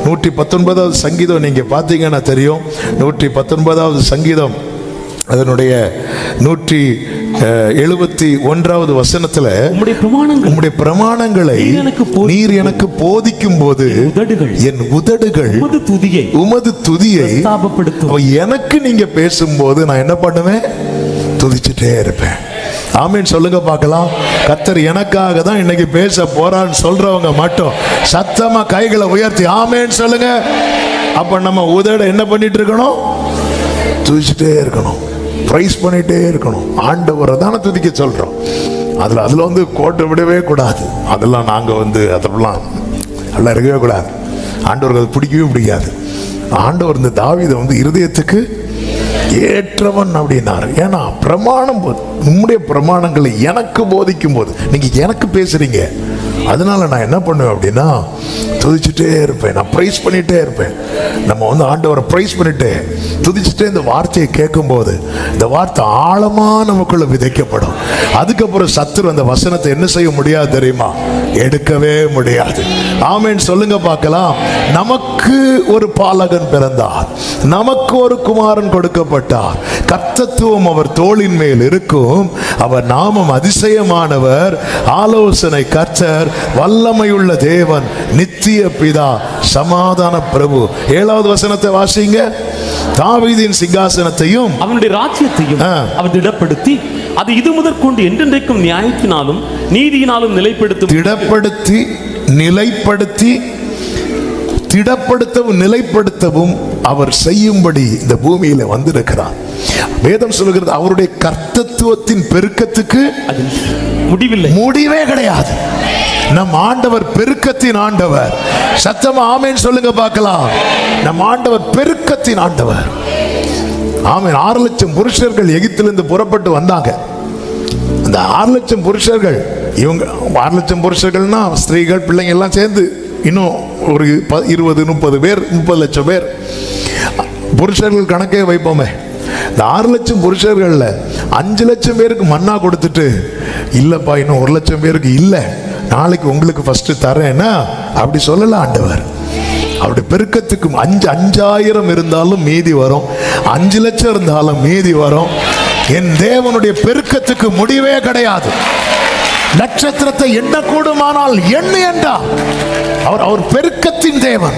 119வது சங்கீதம் நீங்க பார்த்தீங்கன்னா தெரியும். 119வது சங்கீதம் அதனுடைய 171வது வசனத்துல உம்முடைய பிரமாணங்களை நீர் எனக்கு போதிக்கும் போது என் உதடுகள் உமது துதியை எனக்கு நீங்க பேசும்போது நான் என்ன பண்ணுவேன்? துதிச்சுட்டே இருப்பேன். ஆமீன் சொல்லுங்க பார்க்கலாம். கர்த்தர் எனக்காக தான் இன்னைக்கு பேச போறான்னு சொல்றவங்க மட்டும் சத்தமா கைகளை உயர்த்தி ஆமீன் சொல்லுங்க. அப்ப நம்ம உதட என்ன பண்ணிட்டு இருக்கணும்? துதிச்சுட்டே இருக்கணும், பிரைஸ் பண்ணிட்டே இருக்கணும். ஆண்டவரை தானே துதிக்க சொல்றோம். அதுல வந்து கோட்டை விடவே கூடாது. அதெல்லாம் நாங்க வந்து அதெல்லாம் எல்லாம் இருக்கவே கூடாது. ஆண்டவருக்கு அது பிடிக்கவே பிடிக்காது. ஆண்டவர் இந்த தாவீதை வந்து இருதயத்துக்கு ஏற்றவன் அப்படின்னாரு. ஏன்னா பிரமாணம், உம்முடைய பிரமாணங்களை எனக்கு போதிக்கும் போது நீங்க எனக்கு பேசுறீங்க. அதனால நான் என்ன பண்ணுவேன் அப்படின்னா துதிச்சுட்டே இருப்பேன், நான் பிரைஸ் பண்ணிட்டே இருப்பேன். நம்ம வந்து ஆண்டவரை பிரைஸ் பண்ணிட்டே துதிச்சுட்டே இந்த வார்த்தையை கேட்கும் போது இந்த வார்த்தை ஆழமா நமக்குள்ள விதைக்கப்படும். அதுக்கப்புறம் சத்துரு அந்த வசனத்தை என்ன செய்ய முடியாது தெரியுமா? எடுக்கவே முடியாது. ஆமேன் சொல்லுங்க பார்க்கலாம். நமக்கு ஒரு பாலகன் பிறந்தார், நமக்கு ஒரு குமாரன் கொடுக்கப்பட்டார். கர்த்தத்துவம் அவர் தோளின் மேல் இருக்கும். அவர் நாமம் அதிசயமானவர், ஆலோசனை கர்த்தர், வல்லமையுள்ள தேவன், நித்திய பிதா, சமாதான பிரபு. 7வது வசனத்தை வாசிங்க. தாவீதின் சிங்காசனத்தையும் அவனுடைய ராஜ்யத்தையும் அவர் திடப்படுத்தி அது இது முதற்கொண்டு என்றென்றைக்கும் நியாயத்தினாலும் நீதியினாலும் நிலைப்படுத்தும். திடப்படுத்தவும் நிலைப்படுத்தவும் அவர் செய்யும்படி இந்த பூமியில வந்திருக்கிறார். வேதம் சொல்லுகிறது அவருடைய கர்த்தத்துவத்தின் பெருக்கத்துக்கு முடிவே கிடையாது. நம் ஆண்டவர் பெருக்கத்தின் ஆண்டவர். சத்தமா ஆமேன் சொல்லுங்க பார்க்கலாம். நம் ஆண்டவர் பெருக்கத்தின் ஆண்டவர். ஆமேன். 6 லட்சம் புருஷர்கள் எகிப்திலிருந்து புறப்பட்டு வந்தாங்க. அந்த 6 லட்சம் புருஷர்கள், இவங்க 6 லட்சம் புருஷர்கள்னா ஸ்திரீகள் பிள்ளைங்க எல்லாம் சேர்ந்து இன்னும் ஒரு 20-30 பேர், 30 லட்சம் பேர் புருஷர்கள் கணக்கே வைப்போமே. இந்த 6 லட்சம் புருஷர்கள்ல 5 லட்சம் பேருக்கு மன்னா கொடுத்துட்டு, இல்லப்பா இன்னும் 1 லட்சம் பேருக்கு இல்லை, நாளைக்கு உங்களுக்கு ஃபர்ஸ்ட் தரேன்னா அப்படி சொல்லல ஆண்டவர். அவருடைய பெருக்கத்துக்கு 5000 இருந்தாலும் மீதி வரும், 5 லட்சம் இருந்தாலும் மீதி வரும். என் தேவனுடைய பெருக்கத்துக்கு முடிவே கிடையாது. நட்சத்திரத்தை எண்ண கூடுமானால் எண்ணு என்றார். அவர் பெருக்கத்தின் தேவன்.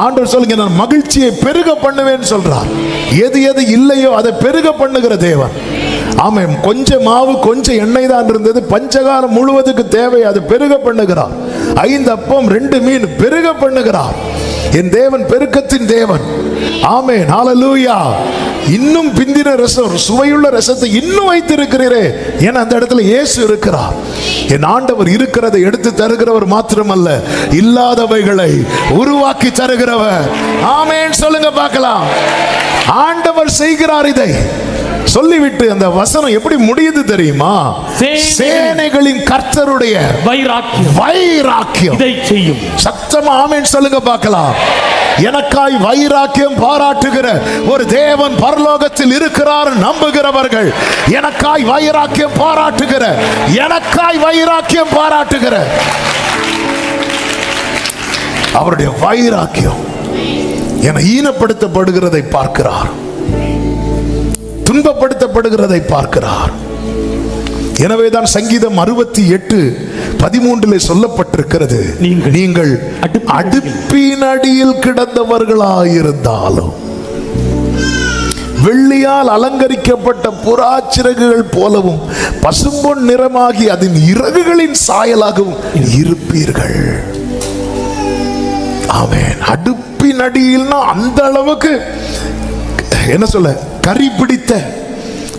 ஆண்டவர் சொல்லுங்க, நான் மகிழ்ச்சியை பெருக பண்ணுவேன்னு சொல்றார். எது எது இல்லையோ அதை பெருக பண்ணுகிற தேவன். ஆமாம். கொஞ்சம் மாவு கொஞ்சம் எண்ணெய் தான் இருந்தது, பஞ்சகாலம் முழுவதுக்கு தேவை, அது பெருக பண்ணுகிறார். 5 அப்பம் 2 மீன் பெருக பண்ணுகிறார். என் தேவன் பெருக்கத்தின் தேவன். ஆமென். ஹல்லேலூயா. இன்னும் பிந்தின ரசம், சுவையுள்ள ரசத்தை இன்னும் வைத்திருக்கிறீரே. ஏன்னா அந்த இடத்துல இயேசு இருக்கிறார். என் ஆண்டவர் இருக்கிறதை எடுத்து தருகிறவர் மாத்திரமல்ல, இல்லாதவைகளை உருவாக்கி தருகிறவர். ஆமென் சொல்லுங்க பார்க்கலாம். ஆண்டவர் செய்கிறார் இதை சொல்லிவிட்டு அந்த வசனம் எப்படி முடியுது தெரியுமா? சேனைகளின் கர்த்தருடைய வைராக்கியம் இதை செய்யும். சத்தமா ஆமென் சொல்லுங்க பார்க்கலாம். எனக்காய் வைராக்கியம் பாராட்டுகிற ஒரு தேவன் பரலோகத்தில் இருக்கிறார் நம்புகிறவர்கள், எனக்காய் வைராக்கியம் பாராட்டுகிற அவருடைய வைராக்கியம் என ஈனப்படுத்தப்படுகிறதை பார்க்கிறார், துன்பப்படுத்தப்படுகிறதை பார்க்கிறார். எனவேதான் சங்கீதம் 68:13 சொல்லப்பட்டிருக்கிறது, நீங்கள் அடுப்பின் அடியில் கிடந்தவர்களாயிருந்தாலும் வெள்ளியால் அலங்கரிக்கப்பட்ட புறாச்சிறகுகள் போலவும் பசும்பொன் நிறமாகி அதன் இறகுகளின் சாயலாகவும் இருப்பீர்கள். ஆமென். அடுப்பின் அடியில்னா அந்த அளவுக்கு என்ன சொல்ல, கறி பிடித்த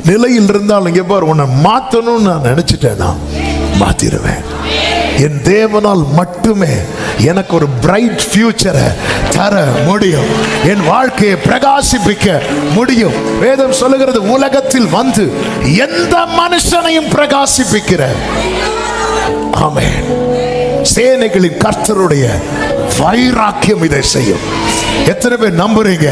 நிலையில் இருந்தாலும் இங்க பாரு, உன்னை மாத்தணும்னு நான் நினைச்சிட்டேன்னா மாத்திருவேன். என் தேவனால் மட்டுமே எனக்கு ஒரு பிரைட் ஃபியூச்சரை தர முடியும், என் வாழ்க்கையை பிரகாசிப்பிக்க முடியும். வேதம் சொல்லுகிறது, உலகத்தில் வந்து எந்த மனுஷனையும் பிரகாசிப்பிக்கிற ஆமென் சேனைகளின் கர்த்தருடைய வைராக்கியம் இதை செய்யும். எத்தனை பேர் நம்புறீங்க?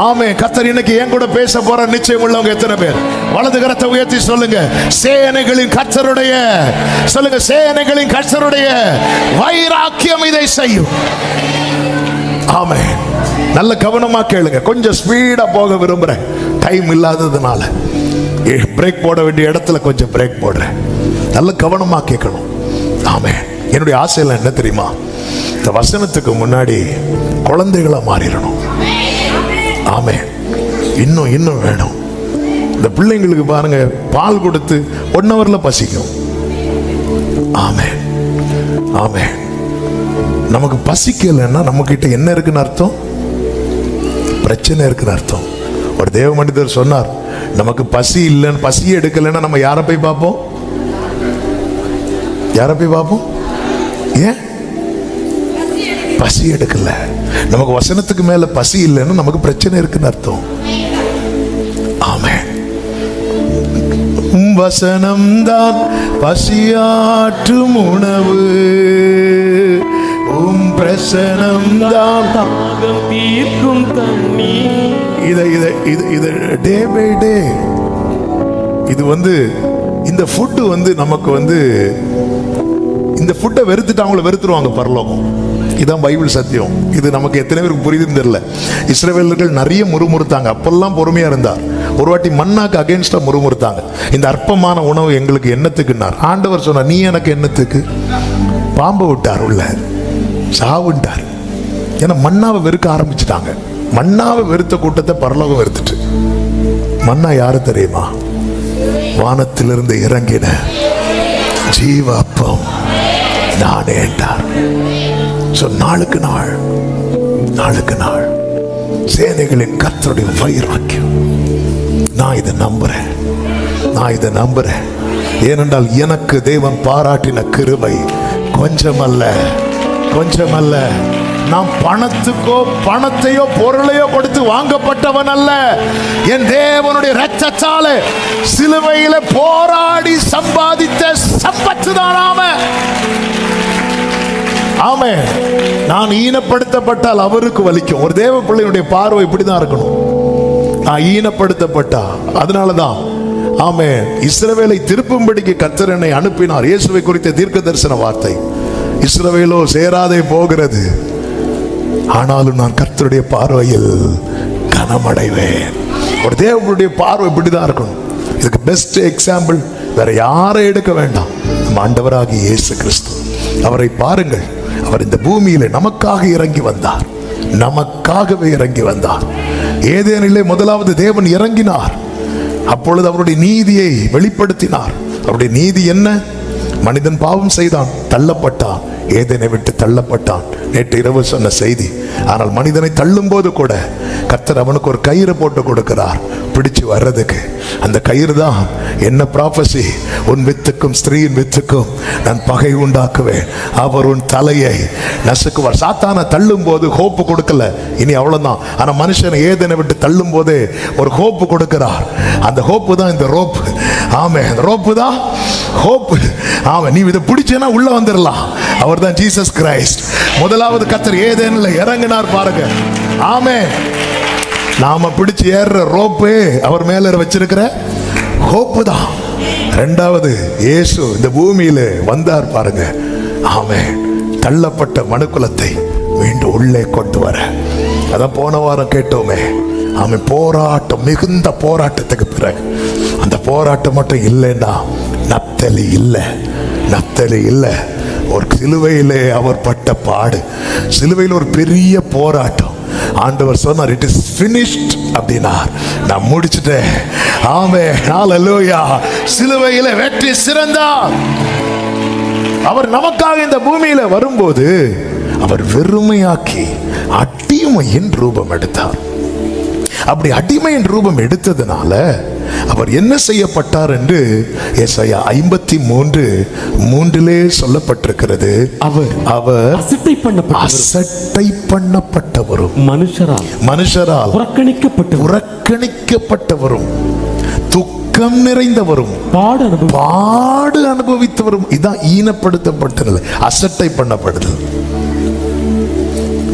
ஆமே. கர்த்தர் இன்னைக்கு என் கூட பேச போற நிச்சயம் உள்ளவங்க எத்தனை பேர் வலது கரத்தை உயர்த்தி சொல்லுங்க, சேனைகளின் கர்த்தருடைய, சொல்லுங்க, சேனைகளின் கர்த்தருடைய வைராக்கியம் இதை செய்யும். ஆமென். நல்ல கவனமா கேளுங்க. கொஞ்சம் ஸ்பீடா போக விரும்புறேன், டைம் இல்லாததுனால. பிரேக் போட வேண்டிய இடத்துல கொஞ்சம் பிரேக் போடுறேன். நல்ல கவனமா கேட்கணும். ஆமென். என்னுடைய ஆசையெல்லாம் என்ன தெரியுமா? இந்த வசனத்துக்கு முன்னாடி குழந்தைகளா மாறிடணும். ஆமென். இன்னும் இன்னும் வேணும். இந்த பிள்ளைங்களுக்கு பாருங்க, பால் கொடுத்து 1 ஹவர்ல பசிக்கும். ஆமென். ஆமென். நமக்கு பசிக்கலைன்னா நம்ம கிட்ட என்ன இருக்குன்னு அர்த்தம்? பிரச்சனை இருக்குன்னு அர்த்தம். ஒரு தேவ மனிதர் சொன்னார், நமக்கு பசி இல்லைன்னு, பசி எடுக்கலைன்னா நம்ம யாரை போய் பார்ப்போம்? யாரை போய் பார்ப்போம்? ஏன் பசி எடுக்கல? நமக்கு வசனத்துக்கு மேல பசி இல்லைன்னா நமக்கு பிரச்சனை இருக்குன்னு அர்த்தம். ஆமென். வசனம் தான் பசியாற்றும் உணவு, பிரசனம் தான் தாகம் தீர்க்கும் தண்ணீர். இது டே பை டே. இது இந்த ஃபுட்டு நமக்கு இந்த ஃபுட்டை வெறுத்துட்டு அவங்கள வெறுத்துருவாங்க பரலோகம். இதுதான் பைபிள் சத்தியம். இது நமக்கு எத்தனை பேருக்கு புரியுதுன்னு தெரியல. இஸ்ரவேலர்கள் நிறைய முறுமுறுத்தாங்க, அப்பெல்லாம் பொறுமையா இருந்தார். ஒரு வாட்டி மன்னாக்கு அகைன்ஸ்டா முறுமுறுத்தாங்க. இந்த அற்பமான உணவு எங்களுக்கு என்னத்துக்குன்னார். ஆண்டவர் சொன்னார், நீ எனக்கு என்னத்துக்கு? பாம்பை விட்டார், உள்ள சாவுண்டார். ஏன்னா மன்னாவை வெறுக்க ஆரம்பிச்சுட்டாங்க. மன்னாவை வெறுத்த கூட்டத்தை பரலோகம் வெறுத்துட்டு. மன்னா யாரு தெரியுமா? வானத்திலிருந்து இறங்கின ஜீவ அப்பம் நானே என்றார். நாளுக்கு நாள் நாளுக்கு நாள் சேனைகளின் கர்த்தருடைய வைராக்கியம். நான் இதை நம்புறேன், நான் இதை நம்புறேன். ஏனென்றால் எனக்கு தேவன் பாராட்டின கிருபை கொஞ்சமல்ல, கொஞ்சமல்ல. நாம் பணத்தையோ பொருளையோ கொடுத்து வாங்கப்பட்டவன் அல்ல. என் தேவனுடைய இரத்தத்தாலே சிலுவையில போராடி சம்பாதித்த சம்பத்து தான் நாம. ஆமென். நான் ஈனப்படுத்தப்பட்டால் அவருக்கு வலிக்கும். ஒரு தேவ பிள்ளையுடைய பார்வை இப்படிதான் இருக்கணும். நான் ஈனப்படுத்தப்பட்டா, அதனாலதான் ஆமென், இஸ்ரவேலை திருப்பும்படிக்கு கர்த்தர் என்னை அனுப்பினார். இயேசுவை குறித்த தீர்க்க தரிசன வார்த்தை. இஸ்ரவேலோ சேராதே போகிறது, ஆனாலும் நான் கர்த்தருடைய பார்வையில் கனமடைவேன். ஒரு தேவனுடைய பார்வை இப்படிதான் இருக்கணும். இதுக்கு பெஸ்ட் எக்ஸாம்பிள் வேற யாரை எடுக்க வேண்டாம், நம்ம ஆண்டவராகிய இயேசு கிறிஸ்து. அவரை பாருங்கள். அவர் இந்த பூமியிலே நமக்காக இறங்கி வந்தார், நமக்காகவே இறங்கி வந்தார். ஏதேனிலே முதலாவது தேவன் இறங்கினார். அப்பொழுது அவருடைய நீதியை வெளிப்படுத்தினார். அவருடைய நீதி என்ன? மனிதன் பாவம் செய்தான், தள்ளப்பட்டான், ஏதேனை விட்டு தள்ளப்பட்டான். நேற்று இரவு சொன்ன செய்தி. ஆனால் மனிதனை தள்ளும் போது கூட கர்த்தர் அவனுக்கு ஒரு கயிறு போட்டு கொடுக்கிறார், பிடிச்சு வர்றதுக்கு. அந்த கயிறு தான் என்ன ப்ராபசி? உன் வித்துக்கும் ஸ்திரீயின் வித்துக்கும் நான் பகை உண்டாக்குவேன், அவர் உன் தலையை நசுக்குவார். சாத்தானை தள்ளும் போது ஹோப்பு கொடுக்கல, இனி அவ்வளவுதான். ஆனா மனுஷனை ஏதேனை விட்டு தள்ளும் போதே ஒரு ஹோப்பு கொடுக்கிறார். அந்த ஹோப்பு தான் இந்த ரோப்பு. ஆமே, அந்த ரோப்பு தான் ஹோப்பு. ஆமா, நீ இதை பிடிச்சேன்னா உள்ள வந்துடலாம். அவர் தான் ஜீசஸ் கிரைஸ்ட். முதலாவது கர்த்தர் ஏதேன்ல இறங்கினார் பாருங்க. ஆமே, நாம பிடிச்சு ஏறுற ரோப்பு அவர் மேல வச்சிருக்கிற ஹோப்பு தான். இரண்டாவது இயேசு இந்த பூமியில வந்தார் பாருங்க. ஆமே, தள்ளப்பட்ட மனுக்குலத்தை மீண்டும் உள்ளே கொண்டு வர. அதான் போன வாரம் கேட்டோமே. ஆமே, போராட்டம், மிகுந்த போராட்டத்துக்கு பிறகு அந்த போராட்டம் மட்டும் இல்லைன்னா நப்தலி இல்லை, நப்தலி இல்லை. ஒரு சிலுவையிலே அவர் பட்ட பாடு, சிலுவையில் ஒரு பெரிய போராட்டம். ஆண்டவர் சொன்னார், இட் இஸ் finished அப்படினார். நான் முடிச்சிட்டேன். ஆமென், ஹல்லேலூயா. சிலுவையிலே வெற்றி சிறந்தார். அவர் நமக்காக இந்த பூமியில வரும்போது அவர் வெறுமையாக்கி அடிமையின் ரூபம் எடுத்தார். அப்படி அடிமையின் ரூபம் எடுத்ததுனால அவர் என்ன செய்யப்பட்டார் என்று ஏசாயா 53:3 சொல்லப்பட்டிருக்கிறது. அவர் அசட்டை பண்ணப்பட்டவரும் மனுஷரால் புறக்கணிக்கப்பட்டவரும் துக்கம் நிறைந்தவரும் பாடு அனுபவித்தவரும். இதான் ஈனப்படுத்தப்பட்டது, அசட்டை பண்ணப்படுதல்.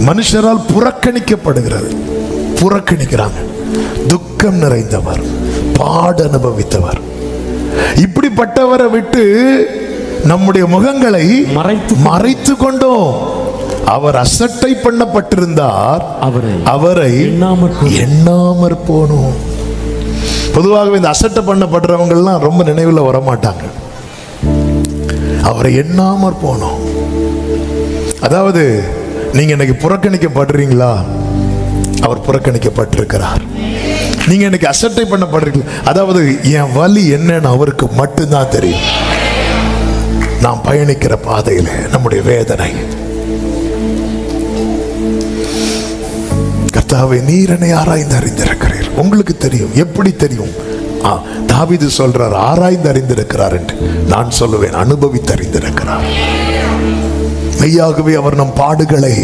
மனுஷரால் புறக்கணிக்கப்படுகிறது, புறக்கணிக்கிறாங்க. துக்கம் நிறைந்தவர், பாடு அனுபவித்தவர். இப்படிப்பட்டவரை விட்டு நம்முடைய முகங்களை மறைத்து கொண்டோம். அவர் அசட்டை பண்ணப்பட்டிருந்தார், அவரை எண்ணாமற் போனோம். பொதுவாகவே இந்த அசட்டை பண்ணப்படுறவங்கெல்லாம் ரொம்ப நினைவில் வரமாட்டாங்க. அவரை எண்ணாமற் போனோம். அதாவது நீங்க இன்னைக்கு புறக்கணிக்கப்படுறீங்களா? அவர் புறக்கணிக்கப்பட்டிருக்கிறார். நீங்க இன்னைக்கு அசட்டை பண்ணப்படுறீங்களா? அதாவது என் வலி என்னன்னு அவருக்கு மட்டும்தான் தெரியும். நாம் பயணிக்கிற பாதையில நம்முடைய வேதனை. கர்த்தாவே, நீர் என்னை ஆராய்ந்து அறிந்திருக்கிறீர். உங்களுக்கு தெரியும். எப்படி தெரியும்? தாவீது சொல்றார், ஆராய்ந்து அறிந்திருக்கிறார் என்று. நான் சொல்லுவேன், அனுபவித்து அறிந்திருக்கிறார். மெய்யாகவே அவர் நம் பாடுகளை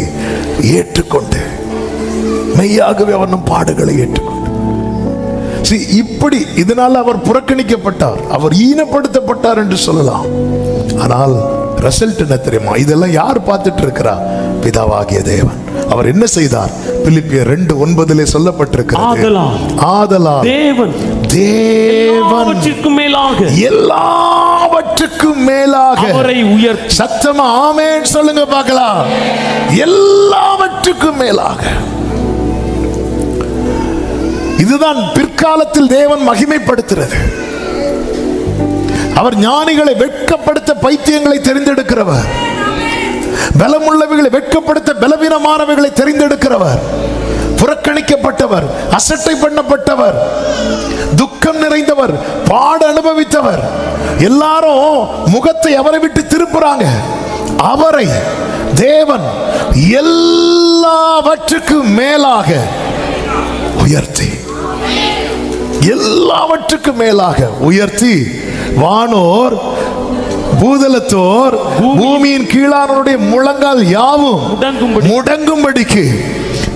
ஏற்றுக்கொண்டு, மெய்யாகவே அவர் நம் பாடுகளை ஏற்றுக்கொண்டு, இப்படி இதனால் அவர் புறக்கணிக்கப்பட்டார், அவர் ஈனப்படுத்தப்பட்டார் என்று சொல்லலாம். ஆனால் ரிசல்ட் என்ன தெரியுமா? இதெல்லாம் யார் பார்த்துட்டு இருக்கிறா? பிதாவாகிய தேவன். அவர் என்ன செய்தார்? பிலிப்பியர் 2:9 சொல்லப்பட்டிருக்கிறது, ஆதலால் தேவன் எல்லாவற்றுக்கும் மேலாக அவரை உயர்த்தி. சத்தமா ஆமென் சொல்லுங்க பார்க்கலாம். எல்லாவற்றுக்கும் மேலாக. இதுதான் பிற்காலத்தில் தேவன் மகிமைப்படுத்துறது. அவர் ஞானிகளை வெட்கப்படுத்த பைத்தியங்களை தெரிந்தெடுக்கிறவர், பலமுள்ளவைகளை வெட்கப்படுத்த பலவீனமானவைகளை தெரிந்தெடுக்கிறவர், புறக்கணிக்கப்பட்டவர், அசட்டை பண்ணப்பட்டவர், துக்கம் நிறைந்தவர், பாடு அனுபவித்தவர். எல்லாரும் முகத்தை அவரை விட்டு திருப்புறாங்க. அவரை தேவன் எல்லாவற்றுக்கும் மேலாக உயர்த்தி, எல்லாவற்றுக்கும் மேலாக உயர்த்தி, வானோர் பூதலத்தோர் பூமியின் கீழானோருடைய முழங்கால் யாவும் முடங்கும்படிக்கு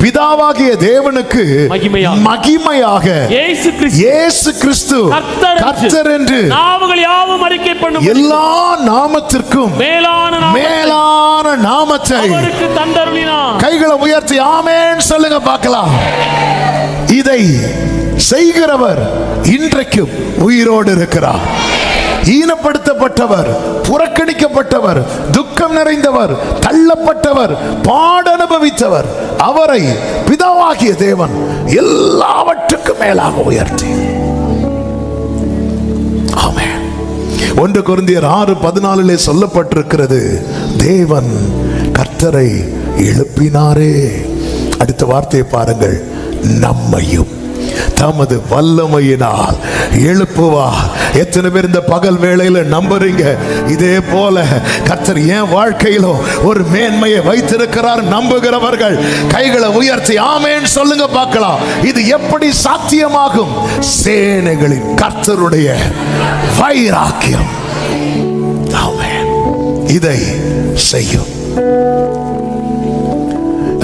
பிதாவாகிய தேவனுக்கு மகிமையாக இயேசு கிறிஸ்து கர்த்தர் என்று எல்லா நாமத்திற்கும் மேலான நாமத்தை கைகளை உயர்த்தி ஆமென் சொல்லுங்க பார்க்கலாம். இதை செய்கிறவர் இன்றைக்கும் உயிரோடு இருக்கிறார். ஈனப்படுத்தப்பட்டவர், புறக்கணிக்கப்பட்டவர், துக்கம் நிறைந்தவர், தள்ளப்பட்டவர், பாடு அனுபவித்தவர், அவரை பிதாவாகிய தேவன் எல்லாவற்றுக்கும் மேலாக உயர்த்தி. ஆமென். 1 கொரிந்தியர் 6:14 சொல்லப்பட்டிருக்கிறது, தேவன் கர்த்தரை எழுப்பினாரே. அடுத்த வார்த்தையை பாருங்கள், நம்மையும் தமது வல்லமையினால் எழுப்புவார். எத்தனை பேர் இந்த பகல் வேளையில நம்புறீங்க? இதே போல கர்த்தர் என் வாழ்க்கையிலும் ஒரு மேன்மையை வைத்திருக்கிறார் நம்புகிறவர்கள் கைகளை உயர்த்தி ஆமென் சொல்லுங்க பார்க்கலாம். இது எப்படி சாத்தியமாகும்? சேனைகளின் கர்த்தருடைய வைராக்கியம் ஆமென் இதை செய்யும்.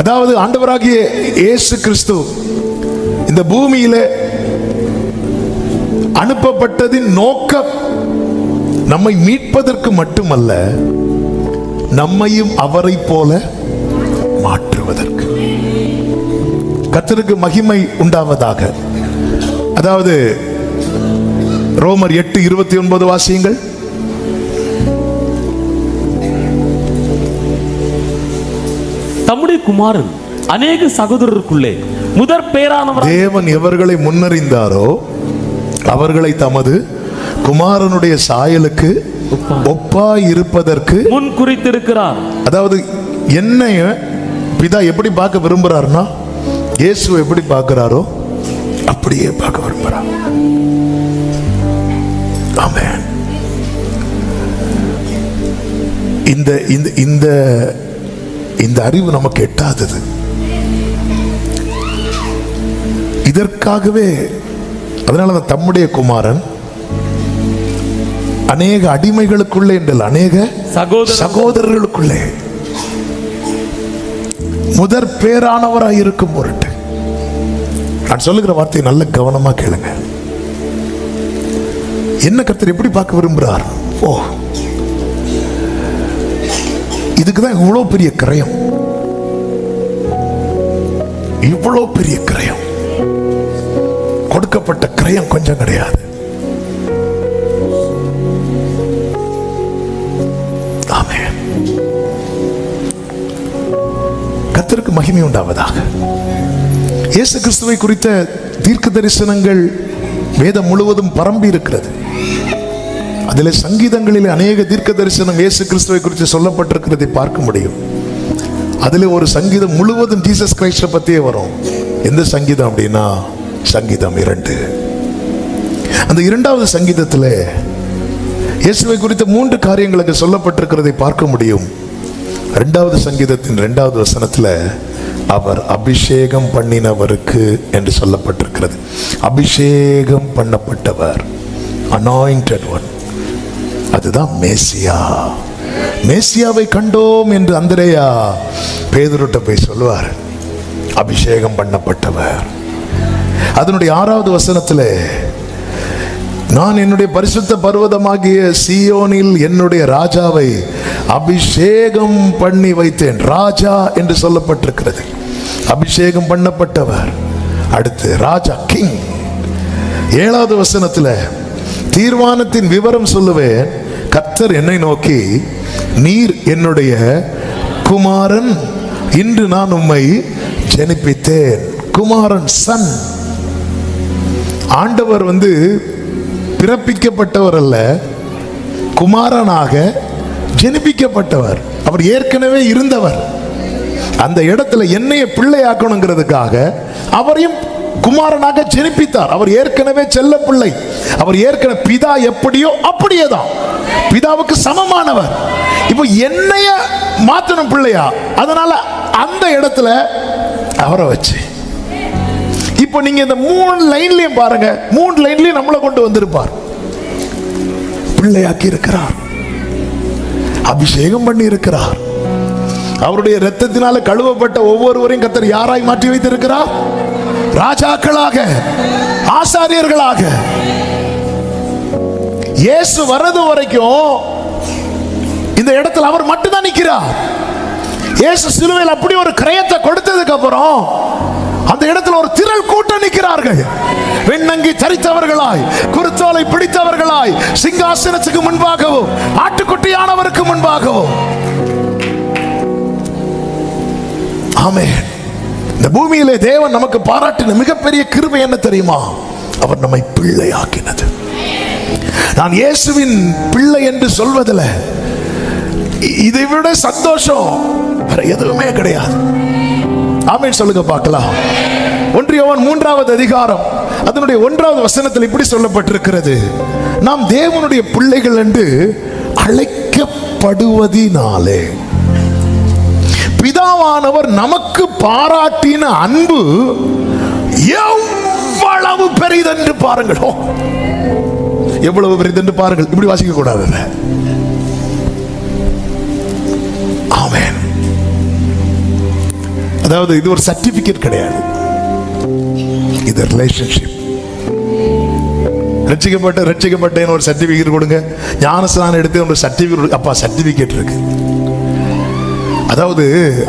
அதாவது ஆண்டவராகிய இயேசு கிறிஸ்து இந்த பூமியில அனுப்பப்பட்டதின் நோக்கம் நம்மை மீட்பதற்கு மட்டுமல்ல, நம்மையும் அவரை போல மாற்றுவதற்கு. கர்த்தருக்கு மகிமை உண்டாவதாக. அதாவது ரோமர் 8:29 வாசியுங்கள். தம்முடைய குமாரன் அநேக சகோதரருக்குள்ளே முதற் பேரானவர். தேவன் எவர்களை முன்னறிந்தாரோ அவர்களை தமது குமாரனுடைய சாயலுக்கு ஒப்பாய் இருப்பதற்கு முன் குறித்திருக்கிறார். அதாவது என்னைய பிதா எப்படி பார்க்க விரும்புறாருன்னா, இயேசுவை எப்படி பார்க்கிறாரோ அப்படியே பார்க்க விரும்புறார். ஆமென். இந்த இந்த இந்த அறிவு நமக்கு எட்டாதது. இதற்காகவே அதனால தம்முடைய குமாரன் அநேக அடிமைகளுக்குள்ளே என்றால் அநேக சகோதரர்களுக்குள்ளே முதற் பேரானவராய் இருக்கும் பொருட்டு. நான் சொல்லுகிற வார்த்தையை நல்ல கவனமா கேளுங்க. என்ன கர்த்தர் எப்படி பார்க்க விரும்புகிறார்? ஓ, இதுக்குதான் இவ்வளவு பெரிய கிரயம், இவ்வளவு பெரிய கிரயம். கொடுக்கப்பட்ட கிரயம் கொஞ்சம் கிடையாது. ஆமென். கர்த்தருக்கு மகிமை உண்டாவதாக. இயேசு கிறிஸ்துவை குறித்த தீர்க்க தரிசனங்கள் வேதம் முழுவதும் பரம்பி இருக்கிறது. அதில் சங்கீதங்களில் அநேக தீர்க்க தரிசனம் இயேசு கிறிஸ்துவை குறித்து சொல்லப்பட்டிருக்கிறதை பார்க்க முடியும். அதில் ஒரு சங்கீதம் முழுவதும் ஜீசஸ் கிரைஸ்ட பத்தியே வரும். எந்த சங்கீதம் அப்படின்னா சங்கீதம் 2. அந்த 2வது சங்கீதத்தில் இயேசுவை குறித்த 3 காரியங்களுக்கு சொல்லப்பட்டிருக்கிறதை பார்க்க முடியும். 2வது சங்கீதத்தின் 2வது வசனத்தில் அவர் அபிஷேகம் பண்ணினவருக்கு என்று சொல்லப்பட்டிருக்கிறது. அபிஷேகம் பண்ணப்பட்டவர், அனாயிண்டட் ஒன், அதுதான் மேசியா. மேசியாவை கண்டோம் என்று அந்திரேயா பேதுருட்ட போய் சொல்லுவார், அபிஷேகம் பண்ணப்பட்டவர். அதனுடைய 6வது வசனத்தில் நான் என்னுடைய பரிசுத்த பர்வதமாகிய சீயோனில் என்னுடைய ராஜாவை அபிஷேகம் பண்ணி வைத்தேன். ராஜா என்று சொல்லப்பட்டிருக்கிறது, அபிஷேகம் பண்ணப்பட்டவர். அடுத்து ராஜா, கிங். 7வது வசனத்தில் தீர்மானத்தின் விவரம் சொல்லுவேன். கர்த்தர் என்னை நோக்கி, நீர் என்னுடைய குமாரன், இன்று நான் உம்மை ஜெனிப்பித்தேன். குமாரன், சன். ஆண்டவர் பிறப்பிக்கப்பட்டவர் அல்ல, குமாரனாக ஜெனிப்பிக்கப்பட்டவர். அவர் ஏற்கனவே இருந்தவர். அந்த இடத்துல என்னைய பிள்ளையாக்கணுங்கிறதுக்காக அவரையும் குமாரனாக ஜெனிப்பித்தார். அவர் ஏற்கனவே செல்ல பிள்ளை. அவர் ஏற்கனவே பிதா எப்படியோ அப்படியே தான், பிதாவுக்கு சமமானவர். இப்போ என்னைய மாத்தணும் பிள்ளையா, அதனால அந்த இடத்துல அவரை வச்சு, இப்போ நீங்க இந்த 3 லைன்லயும் பாருங்க, 3 லைன்லயும் நம்மளை கொண்டு வந்திருப்பார். பிள்ளையாக்கி இருக்கிறார், அபிஷேகம் பண்ணி இருக்கிறார். அவருடைய இரத்தத்தினால கழுவப்பட்ட ஒவ்வொருவரையும் கர்த்தர் யாராய் மாற்றி வைத்திருக்கிறார்? ராஜாக்களாக, ஆசாரியர்களாக. இயேசு வரது வரைக்கும் இந்த இடத்துல அவர் மட்டும்தான் நிற்கிறார். இயேசு சிலுவையில் அப்படி ஒரு கிரயத்தை கொடுத்ததுக்கு அப்புறம் அந்த இடத்துல ஒரு திரள் கூட்டம் நிற்கிறார்கள். வெண்ணங்கி தரித்தவர்களாய், குருத்தோலை பிடித்தவர்களாய், சிங்காசனத்துக்கு முன்பாகவும் ஆட்டுக்குட்டியானவருக்கு முன்பாகவும். ஆமென். இந்த பூமியிலே தேவன் நமக்கு பாராட்டின மிகப்பெரிய கிருபை என்ன தெரியுமா? அவர் நம்மை பிள்ளையாக்கினது. நான் இயேசுவின் பிள்ளை என்று சொல்வதில் இதை விட சந்தோஷம் வேற எதுவுமே கிடையாது. ஆமென் சொல்லுங்க பார்க்கலாம். 1 யோவான் 3வது அதிகாரம் அதனுடைய 1வது வசனத்தில் இப்படி சொல்லப்பட்டிருக்கிறது, நாம் தேவனுடைய பிள்ளைகள் என்று அழைக்கப்படுவதினாலே பிதாவானவர் நமக்கு பாராட்டின அன்பு எவ்வளவு பெரிதென்று பாருங்களோ. எவ்வளவு பெரிதென்று பாருங்கள். இப்படி வாசிக்க கூடாது. ஆமென். அதாவது இது ஒரு சர்டிபிகேட் கிடையாது, இது ரிலேஷன்ஷிப். ரட்சிக்கப்பட்டேன்னு ஒரு சர்டிபிகேட் கொடுங்க, ஞானஸ்நானம் எடுத்து ஒரு சர்டிபிகேட், அப்பா சர்டிபிகேட் இருக்கு. அதாவது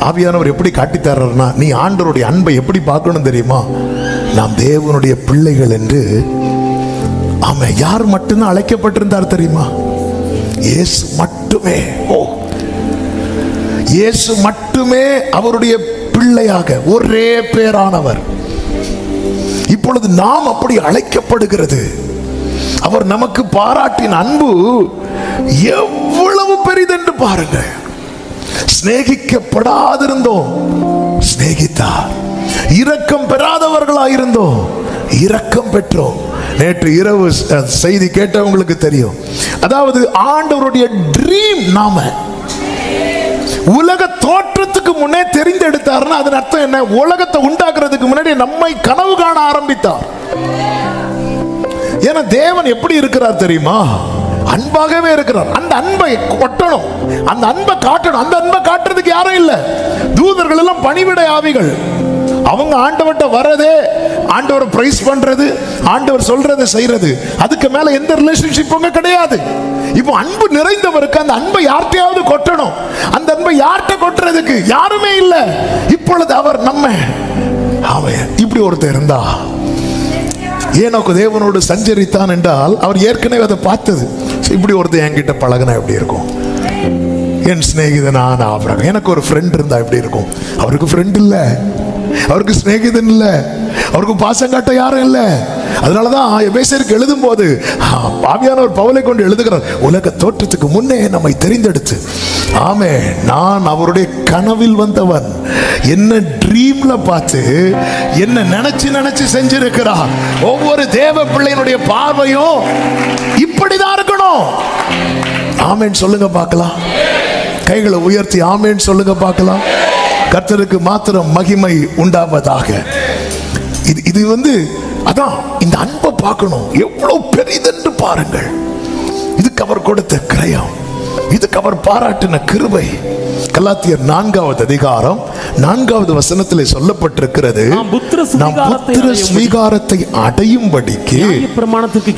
ஆவியானவர் எப்படி காட்டித்தர்றாருன்னா, நீ ஆண்டவருடைய அன்பை எப்படி பார்க்கணும் தெரியுமா? நாம் தேவனுடைய பிள்ளைகள் என்று. ஆமா, யார் மட்டும்தான் அழைக்கப்பட்டிருந்தார் தெரியுமா? இயேசு மட்டுமே. இயேசு மட்டுமே அவருடைய பிள்ளையாக, ஒரே பேரானவர். இப்பொழுது நாம் அப்படி அழைக்கப்படுகிறது. அவர் நமக்கு பாராட்டின அன்பு எவ்வளவு பெரிதென்று பாருங்கள். சிநேகிக்கப்படாதிருந்தோம், சிநேகித்தார். இரக்கம் பெறாதவர்களாயிருந்தோம், இரக்கம் பெற்றோம். நேற்று இரவு செய்தி கேட்டவங்களுக்கு தெரியும். அதாவது ஆண்டவருடைய ட்ரீம் நாம உலக தோற்றத்துக்கு முன்னே தெரிந்தெடுத்தார்னா அதன் அர்த்தம் என்ன? உலகத்தை உண்டாக்குறதுக்கு முன்னாடி நம்மை கனவு காண ஆரம்பித்தார். ஏன்னா தேவன் எப்படி இருக்கிறார் தெரியுமா? அன்பாகவே இருக்கிறார். அந்த அன்பை கொட்டணும், அந்த அன்பை காட்டணும். அந்த அன்பை காட்டுறதுக்கு யாரும் இல்லை. தூதர்கள் எல்லாம் பணிவிடை ஆவிகள். அவங்க ஆண்டவர்கிட்ட வரதே ஆண்டவரை பிரைஸ் பண்றது, ஆண்டவர் சொல்றதை செய்யறது. அதுக்கு மேல எந்த ரிலேஷன்ஷிப்பும் கிடையாது. இப்போ அன்பு நிறைந்தவருக்கு அந்த அன்பை யார்கிட்டயாவது கொட்டணும். அந்த அன்பை யார்கிட்ட கொட்டுறதுக்கு யாருமே இல்லை. இப்பொழுது அவர் நம்ம இப்படி ஒருத்தர் இருந்தா, ஏனோக்கு தேவனோடு சஞ்சரித்தான் என்றால் அவர் ஏற்கனவே அதை பார்த்தது. இப்படி ஒருத்தர் என்கிட்ட பழகினா எப்படி இருக்கும்? என் சிநேகிதனான ஆபிரகாம். எனக்கு ஒரு ஃப்ரெண்ட் இருந்தா எப்படி இருக்கும்? அவருக்கு ஃப்ரெண்ட் இல்ல, அவருக்கு சிநேகிதன் இல்ல, அவருக்கு பாசம் காட்ட யாரும் இல்ல. அதனாலதான் எபேசியருக்கு எழுதும் போது ஆவியானவர் பவுலை கொண்டு எழுதுகிறார், உலக தோற்றத்துக்கு முன்னே நம்மை தெரிந்தெடுத்து, ஆமே, நான் அவருடைய கனவில் வந்தவன், என்ன ட்ரீம்ல பார்த்து என்ன நினைச்சு செஞ்சிருக்கிறார். ஒவ்வொரு தேவ பிள்ளையினுடைய பார்வையும் இப்படிதான் இருக்கணும். ஆமேன் சொல்லுங்க பார்க்கலாம். கைகளை உயர்த்தி ஆமேன் சொல்லுங்க பார்க்கலாம். கர்த்தருக்கு மாத்திரம் மகிமை உண்டாவதாக. இது அதான் இந்த அன்பை பார்க்கணும். எவ்வளவு பெரிதென்று பாருங்கள். இதுக்கு அவர் கொடுத்த கிரயம், இதுக்கு அவர் பாராட்டின கிருபை. கலாத்தியர் 4வது அதிகாரம் 4வது வசனத்திலே சொல்லப்பட்டிருக்கிறது, நாம் புத்திர ஸ்வீகாரத்தை அடையும்படிக்கு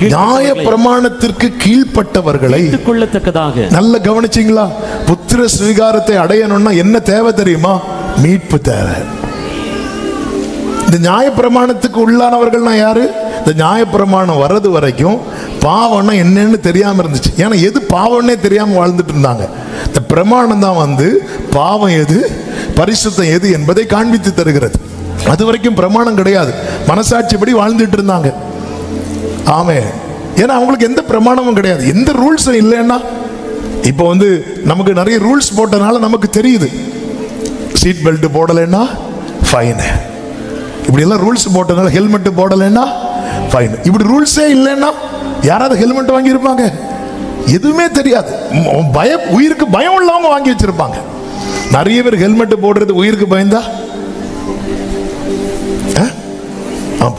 நியாய பிரமாணத்திற்கு கீழ்ப்பட்டவர்களை கொள்ளத்தக்கதாக. நல்ல கவனிச்சீங்களா? புத்திர ஸ்வீகாரத்தை அடையணும்னா என்ன தேவை தெரியுமா? மீட்பு தேவை. இந்த நியாய பிரமாணத்துக்கு உள்ளானவர்கள்னா யாரு? இந்த நியாய பிரமாணம் வர்றது வரைக்கும் பாவம்னா என்னன்னு தெரியாம இருந்துச்சு. ஏன்னா எது பாவம்னே தெரியாம வாழ்ந்துட்டு இருந்தாங்க. இந்த பிரமாணம் தான் பாவம் எது, பரிசுத்தம் எது என்பதை காண்பித்து தருகிறது. அது வரைக்கும் பிரமாணம் கிடையாது, மனசாட்சிப்படி வாழ்ந்துட்டு இருந்தாங்க. ஆமே, ஏன்னா அவங்களுக்கு எந்த பிரமாணமும் கிடையாது, எந்த ரூல்ஸும் இல்லைன்னா. இப்போ நமக்கு நிறைய ரூல்ஸ் போட்டனால நமக்கு தெரியுது. சீட் பெல்ட் போடலைன்னா ஃபைன், இப்படி எல்லாம் ரூல்ஸ் போட்டனால ஹெல்மெட் போடலைன்னா ஃபைன். இப்படி ரூல்ஸே இல்லைன்னா யாராவது ஹெல்மெட் வாங்கி இருப்பாங்க? எதுவுமே தெரியாது, உயிருக்கு பயம் உள்ளவங்க வாங்கி வச்சிருப்பாங்க. நிறைய பேர் ஹெல்மெட் போடுறது உயிருக்கு பயந்தா,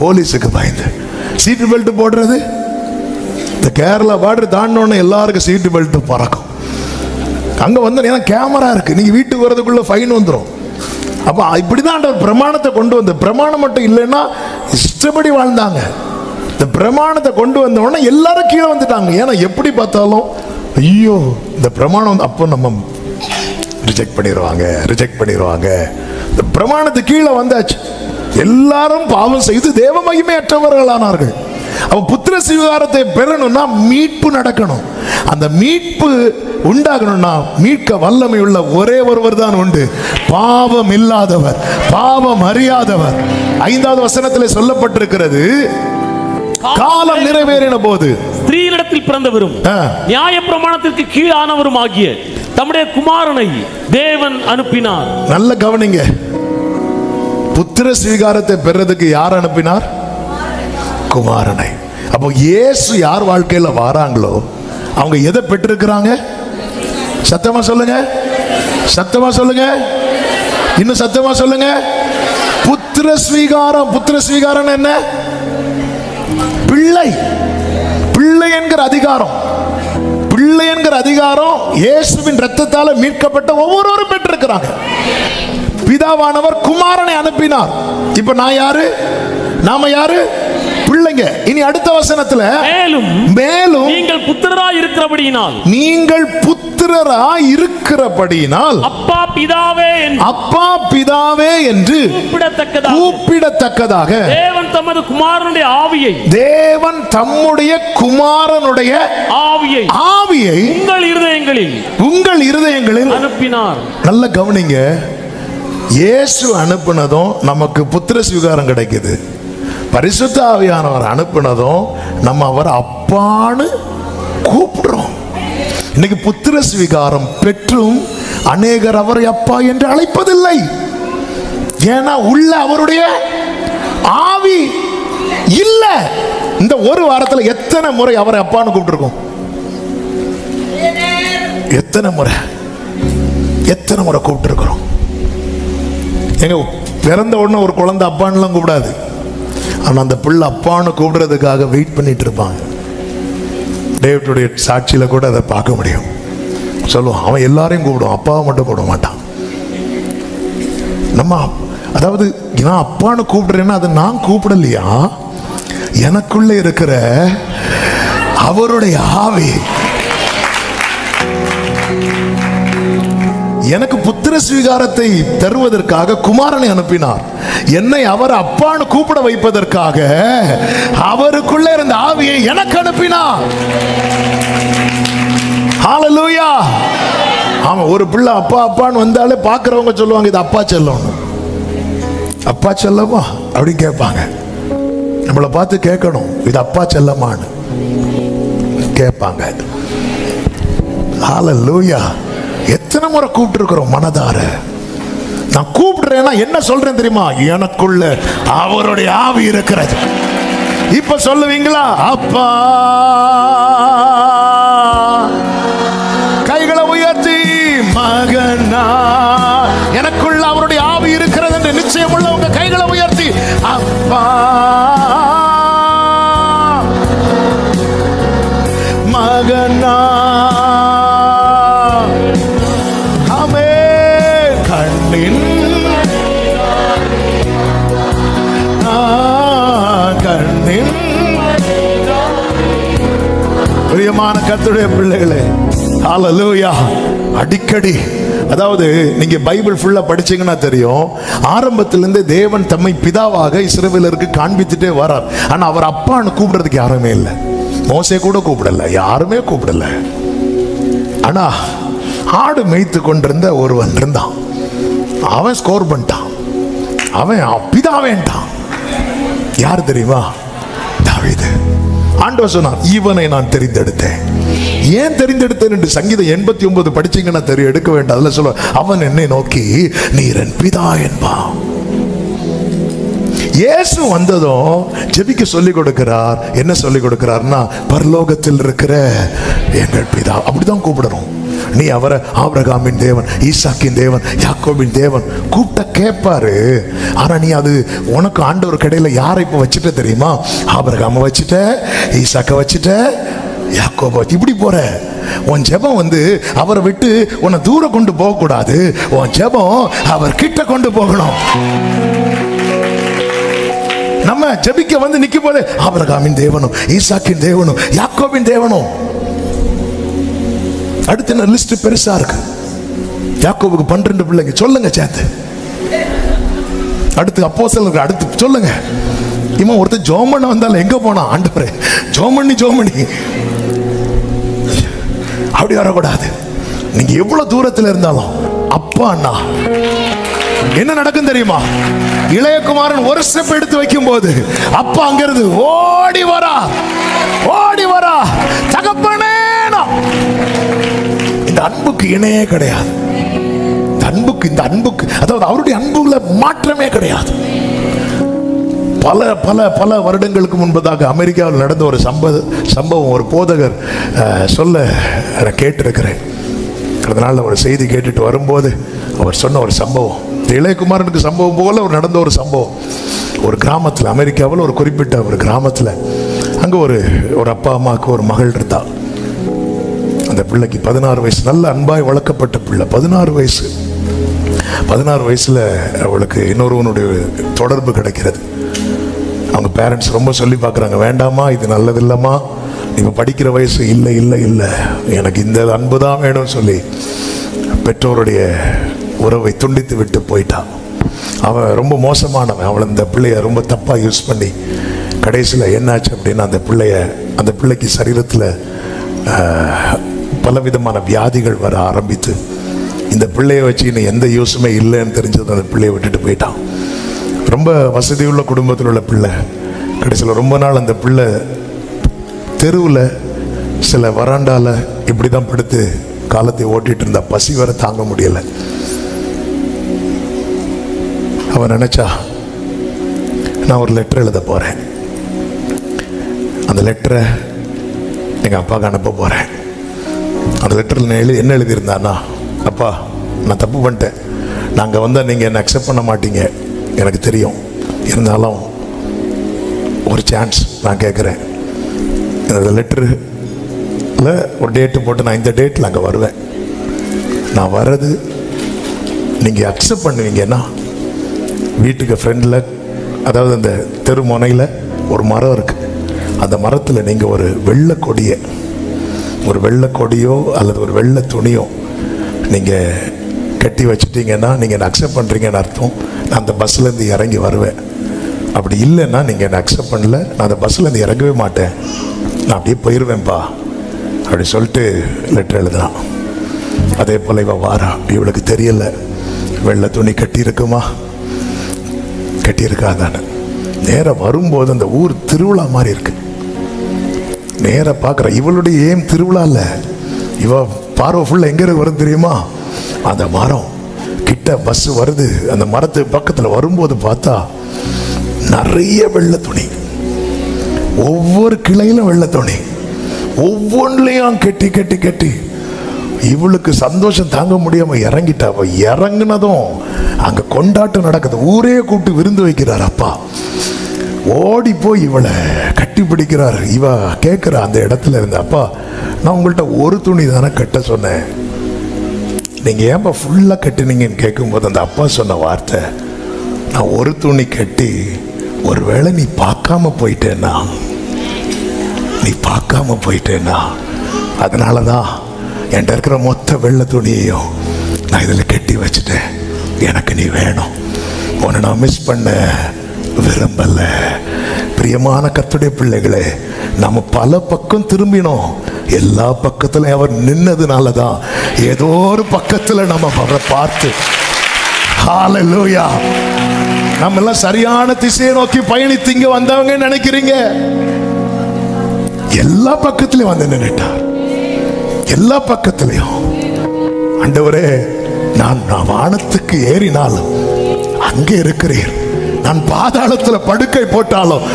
போலீஸுக்கு பயந்து. சீட்டு பெல்ட் போடுறது, இந்த கேரளா பார்டர் தாண்டோன்னு எல்லாருக்கும் சீட்டு பெல்ட் பறக்கும். அங்க ஏன்னா கேமரா இருக்கு, நீங்க வீட்டுக்கு வரதுக்குள்ள ஃபைன் வந்துடும். அப்ப இப்படிதான் பிரமாணத்தை கொண்டு வந்த. பிரமாணம் மட்டும் இல்லைன்னா இஷ்டப்படி வாழ்ந்தாங்க. இந்த பிரமாணத்தை கொண்டு வந்த உடனே எல்லாரும் கீழே வந்துட்டாங்க. ஏன்னா எப்படி பார்த்தாலும் ஐயோ இந்த பிரமாணம், அப்போ நம்ம ரிஜெக்ட் பண்ணிடுவாங்க. இந்த பிரமாணத்துக்கு கீழே வந்தாச்சு, எல்லாரும் பாவம் செய்து தேவ மகிமையற்றவர்களானார்கள். அப்ப புத்திர ஸ்வீகாரத்தை பெறணும்னா மீட்பு நடக்கணும். அந்த மீட்பு உண்டாகணும்னா மீட்க வல்லமை உள்ள ஒரே ஒருவர் தான் உண்டு, பாவம் இல்லாதவர், பாவம் அறியாதவர். 5வது வசனத்திலே சொல்லப்பட்டிருக்கிறது, காலம் நிறைவேறின போது ஸ்திரீயிடத்தில் பிறந்தவரும் நியாய பிரமாணத்திற்கு கீழானவரும் ஆகிய தம்முடைய குமாரனை தேவன் அனுப்பினார். நல்ல கவனிங்க, புத்திர ஸ்வீகாரத்தை பெறதுக்கு யார் அனுப்பினார்? குமாரனை. அப்போ இயேசு யார் வாழ்க்கையில வாராங்களோ அவங்க எதை பெற்றிருக்கிறாங்க? சத்தமா சொல்லுங்க, சத்தமா சொல்லுங்க, இன்னும் சத்தமா சொல்லுங்க. புத்திர ஸ்வீகாரம். புத்திர ஸ்வீகாரம் என்ன? பிள்ளை. பிள்ளை என்கிற அதிகாரம், பிள்ளை என்கிற அதிகாரம் இயேசுவின் இரத்தத்தால் மீட்கப்பட்ட ஒவ்வொருவரும் பெற்றிருக்கிறாங்க. பிதாவானவர் குமாரனை அனுப்பினார். இப்ப நான் யாரு? நாம யாரு? பிள்ளைங்க. இனி அடுத்த வசனத்துல மேலும் நீங்கள் புத்திரராய் இருக்கிறபடியினால், நீங்கள் புத்திரராய் இருக்கிறபடியினால் அப்பா பிதாவே என்று கூப்பிடத்தக்கதாக தேவன் தமது குமாரனுடைய ஆவியை, தேவன் தம்முடைய குமாரனுடைய ஆவியை உங்கள் இருதயங்களில் அனுப்பினார். நல்ல கவனிங்க, இயேசு அனுப்பினதும் நமக்கு புத்திர ஸ்வீகாரம் கிடைக்குது. பரிசுத்த ஆவியானவர் அனுப்பினதும் நம்ம அவர் அப்பான்னு கூப்பிடுறோம். இன்னைக்கு புத்திர ஸ்வீகாரம் பெற்றும் அநேகர் அவரை அப்பா என்று அழைப்பதில்லை. ஏன்னா உள்ள அவருடைய ஆவி இல்ல. இந்த ஒரு வாரத்தில் எத்தனை முறை அவரை அப்பான்னு கூப்பிட்டுருக்கோம்? எத்தனை முறை கூப்பிட்டுருக்கிறோம்? எங்க பிறந்த உடனே ஒரு குழந்தை அப்பான்லாம் கூப்பிடாது. ஆனால் அந்த பிள்ளை அப்பான்னு கூப்பிடுறதுக்காக வெயிட் பண்ணிட்டு இருப்பாங்க. டேவிட்டுடைய சாட்சியில் கூட அதை பார்க்க முடியும். சொல்லுவான், அவன் எல்லாரையும் கூப்பிடுவான், அப்பாவை மட்டும் கூப்பிட மாட்டான். நம்ம அதாவது நான் அப்பான்னு கூப்பிடுறேன்னா அது நான் கூப்பிடலையா, எனக்குள்ள இருக்கிற அவருடைய ஆவி எனக்கு புத்திர ஸ்வீகாரத்தை தருவதற்காக குமாரனை அனுப்பினார். என்னை அவர் அப்பான்னு கூப்பிட வைப்பதற்காக அவருக்குள்ள இருந்த ஆவியை எனக்கு அனுப்பினார். ஹல்லேலூயா, ஆமா, ஒரு பிள்ளை அப்பா அப்பான்னு வந்தாலே பார்க்கறவங்க சொல்லுவாங்க இது அப்பா செல்லம், அப்பா செல்லமா அப்படின்னு கேட்பாங்க. நம்மளை பார்த்து கேட்கணும் இது அப்பா செல்லமான்னு கேட்பாங்க. ஹல்லேலூயா. எத்தனை முறை கூப்பிட்டு இருக்கிறோம் மனதார. நான் கூப்பிடுறேன்னா என்ன சொல்றேன் தெரியுமா? எனக்குள்ள அவருடைய ஆவி இருக்கிறது. இப்ப சொல்லுவீங்களா? அப்பா. கைகளை உயர்த்தி மகனா, எனக்குள்ள அவருடைய ஆவி இருக்கிறது என்று நிச்சயம் உள்ளவங்க கைகளை உயர்த்தி அப்பா மகனா. ஆமே. கண்ணின் கண்ணின் பிரியமான கர்த்தருடைய பிள்ளைகளே, ஹல்லேலூயா. அடிக்கடி, அதாவது நீங்க பைபிள் ஃபுல்லா படிச்சீங்கன்னா தெரியும், ஆரம்பத்திலிருந்து தேவன் தம்மை பிதாவாக இஸ்ரவேலருக்கு காண்பித்துட்டே வரார். ஆனா அவர் அப்பான்னு கூப்பிடுறதுக்கு யாருமே இல்லை. மோசே கூட கூப்பிடல, யாருமே கூப்பிடல. ஆனா ஆடு மேய்த்து கொண்டிருந்த ஒருவன் இருந்தான். அவன் ஸ்கோர் பண்ணிட்டான். அவன் பிதாவேன்ட்டான். யார் தெரியுமா? தாவீது. ஆண்டவர் சொன்னார், இவனை நான் தெரிந்தெடுத்தேன். ஏன் தெரிந்தெடுத்தேன் என்று சங்கீதம் 89 படிச்சீங்கன்னா தெரியும், எடுக்க வேண்டாம். அதுல சொல்ல, அவன் என்னை நோக்கி நீர் என் பிதா என்பான். இயேசு வந்ததும் ஜெபிக்க சொல்லிக் கொடுக்கிறார். என்ன சொல்லிக் கொடுக்கிறார்னா, பரலோகத்தில் இருக்கிற எங்கள் பிதா, அப்படிதான் கூப்பிடணும். நீ அவரை ஆபிரகாமின் தேவன், ஈசாக்கின் தேவன், யாக்கோபின் தேவன் கூப்பிட்ட கேட்பாரு. ஆனா நீ அது உனக்கு ஆண்டவர் கடையில யாரை இப்ப வச்சுட்ட தெரியுமா? ஆபிரகாம வச்சுட்ட, ஈசாக்க வச்சுட்ட, யாக்கோப இப்படி போற. உன் ஜெபம் அவரை விட்டு உன்னை தூரம் கொண்டு போக கூடாது. உன் ஜெபம் அவர் கிட்ட கொண்டு போகணும். நம்ம ஜெபிக்க நிக்கும் போது ஆபிரகாமின் தேவனும், ஈசாக்கின் தேவனும், யாக்கோபின் தேவனும். அடுத்த லிஸ்ட் பெருசா இருக்கு. யாக்கோபுக்கு 12 பிள்ளைங்க, சொல்லுங்க சேர்த்து. அடுத்து அப்போஸ்தலருக்கு அடுத்து சொல்லுங்க. இவன் ஒருத்தர் ஜோமன் வந்தாலும் எங்க போனா? ஆண்டவரே ஜோமணி அப்படி வரக்கூடாது. நீங்க எவ்வளவு தூரத்தில் இருந்தாலும் அப்பா அண்ணா. என்ன நடக்கும் தெரியுமா? இளையகுமாரன் ஒரு ஸ்டெப் எடுத்து வைக்கும் போது அப்பா அங்கிருந்து ஓடி வரா தகப்பனே. இந்த அன்புக்கு இணையே கிடையாது. இந்த அன்புக்கு அதாவது அவருடைய அன்புல மாற்றமே கிடையாது. பல பல பல வருடங்களுக்கு முன்பதாக அமெரிக்காவில் நடந்த ஒரு சம்பவம் ஒரு போதகர் சொல்ல கேட்டிருக்கிறேன். கடந்த நாள் ஒரு செய்தி கேட்டுட்டு வரும்போது அவர் சொன்ன ஒரு சம்பவம், இளையகுமாரனுக்கு சம்பவம் போல ஒரு நடந்த ஒரு சம்பவம். ஒரு கிராமத்தில், அமெரிக்காவில் ஒரு குறிப்பிட்ட ஒரு கிராமத்தில், அங்கே ஒரு அப்பா அம்மாவுக்கு ஒரு மகள் இருந்தா. அந்த பிள்ளைக்கு 16 வயசு, நல்ல அன்பாய் வளர்க்கப்பட்ட பிள்ளை. 16 வயசுல அவளுக்கு இன்னொருவனுடைய தொடர்பு கிடைக்கிறது. அவங்க பேரண்ட்ஸ் ரொம்ப சொல்லி பார்க்குறாங்க, வேண்டாமா, இது நல்லது இல்லைம்மா, நீங்கள் படிக்கிற வயசு இல்லை, எனக்கு இந்த அன்பு தான் வேணும்னு சொல்லி பெற்றோருடைய உறவை துண்டித்து விட்டு போயிட்டான். அவன் ரொம்ப மோசமானவன். அவளை இந்த பிள்ளைய ரொம்ப தப்பாக யூஸ் பண்ணி கடைசியில் என்னாச்சு அப்படின்னா, அந்த பிள்ளைக்கு சரீரத்தில் பலவிதமான வியாதிகள் வர ஆரம்பித்து, இந்த பிள்ளையை வச்சு இன்னும் எந்த யூஸுமே இல்லைன்னு தெரிஞ்சது அந்த பிள்ளையை விட்டுட்டு போயிட்டான். ரொம்ப வசதியுள்ள குடும்பத்தில் உள்ள பிள்ளை. கடைசியில் ரொம்ப நாள் அந்த பிள்ளை தெருவில் சில வராண்டால இப்படி தான் படுத்து காலத்தை ஓட்டிட்டு இருந்தா. பசி வர தாங்க முடியலை. அவன் நினைச்சா, நான் ஒரு லெட்டர் எழுத போறேன், அந்த லெட்டரை எங்கள் அப்பாவுக்கு அனுப்ப போகிறேன். அந்த லெட்டரில் என்ன எழுதியிருந்தான்னா, அப்பா நான் தப்பு பண்ணிட்டேன், நாங்கள் வந்தால் நீங்கள் என்னை அக்செப்ட் பண்ண மாட்டீங்க எனக்கு தெரியும், இருந்தாலும் ஒரு சான்ஸ் நான் கேட்குறேன். இந்த லெட்டரில் ஒரு டேட்டு போட்டு, நான் இந்த டேட்டில் அங்கே வருவேன், நான் வர்றது நீங்கள் அக்செப்ட் பண்ணுவீங்கன்னா வீட்டுக்கு ஃப்ரெண்டில், அதாவது அந்த தெரு முனையில் ஒரு மரம் இருக்குது, அந்த மரத்தில் நீங்கள் ஒரு வெள்ளை கொடியோ அல்லது ஒரு வெள்ளை துணியோ நீங்கள் கட்டி வச்சுட்டீங்கன்னா நீங்கள் என்னை அக்செப்ட் பண்ணுறீங்கன்னு அர்த்தம். நான் அந்த பஸ்ஸிலேருந்து இறங்கி வருவேன். அப்படி இல்லைன்னா நீங்கள் என்னை அக்செப்ட் பண்ணல, நான் அந்த பஸ்ஸிலேருந்து இறங்கவே மாட்டேன், நான் அப்படியே போயிடுவேன்ப்பா அப்படி சொல்லிட்டு லெட்டர் எழுதுனான். அதே போல இவ வாரா, இவளுக்கு தெரியல வெள்ளை துணி கட்டி இருக்குமா, கட்டி இருக்காதான்னு. நேர வரும்போது அந்த ஊர் திருவிழா மாதிரி இருக்கு. நேர பார்க்குற இவளுடைய ஏம் திருவிழா இல்லை, இவ பார்வை ஃபுல்லாக எங்கே வரும் தெரியுமா, அந்த மரம் கிட்ட பஸ் வருது, அந்த மரத்து பக்கத்தில் வரும்போது பார்த்தா நிறைய வெள்ளை துணி, ஒவ்வொரு கிளையிலும் வெள்ளை துணி, ஒவ்வொன்றிலையும் கெட்டி கெட்டி கெட்டி. இவளுக்கு சந்தோஷம் தாங்க முடியாம இறங்கிட்டா. இறங்குனதும் அங்க கொண்டாட்டம் நடக்குது, ஊரே கூப்பிட்டு விருந்து வைக்கிறார் அப்பா. ஓடி போய் இவளை கட்டி பிடிக்கிறார். இவ கேட்குற அந்த இடத்துல இருந்த, அப்பா நான் உங்கள்கிட்ட ஒரு துணி தானே கட்ட சொன்னேன், நீங்கள் ஏன்பா ஃபுல்லாக கட்டினீங்கன்னு கேட்கும்போது அந்த அப்பா சொன்ன வார்த்தை, நான் ஒரு துணி கட்டி ஒருவேளை நீ பார்க்காம போயிட்டேன்னா, நீ பார்க்காம போயிட்டேன்னா அதனால தான் என்கிட்ட இருக்கிற மொத்த வெள்ளை துணியையும் நான் இதில் கட்டி வச்சுட்டேன், எனக்கு நீ வேணும், உன்னை நான் மிஸ் பண்ண விரும்பல. பிரியமான கர்த்தருடைய பிள்ளைகளே, நம்ம பல பக்கம் திரும்பினோம், எல்லா பக்கத்திலும் அவர் நின்னதுனால தான் ஏதோ ஒரு பக்கத்தில் நம்ம அவரை பார்த்து, ஹல்லேலூயா, நம்ம எல்லாம் சரியான திசையை நோக்கி பயணித்து இங்க வந்தவங்க நினைக்கிறீங்க. எல்லா பக்கத்திலையும் வந்து நின்னுட்டார், எல்லா பக்கத்திலையும். ஆண்டவரே, நான் வானத்துக்கு ஏறினாலும் அங்கே இருக்கிறீர், நான் பாதாளத்துல படுக்கை போட்டாலும்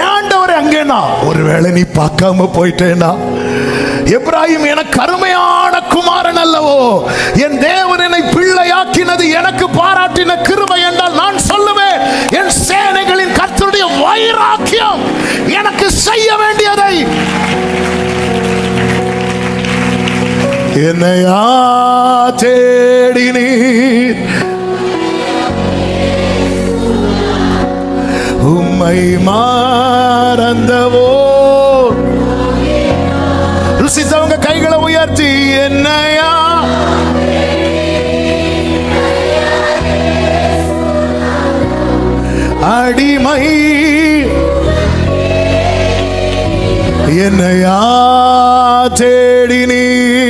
ஏண்டவரே அங்கேனா, ஒருவேளை நீ பார்க்காம போயிட்டேனா. எப்ராஹிம் எனக்கு அருமையான குமாரன் அல்லவோ, என் தேவன் என்னை பிள்ளையாக்கினது எனக்கு பாராட்டின கிருபை என்றால் நான் சொல்லுவேன், என் சேனைகளின் கர்த்தருடைய வைராக்கியம் எனக்கு செய்ய வேண்டியதை. என்னையா தேடினீர், உம்மை மறந்தவோ. ருசித்தவங்க கைகளை உயர்த்தி, என்னையா அடிமை, என்னையா தேடினீர்,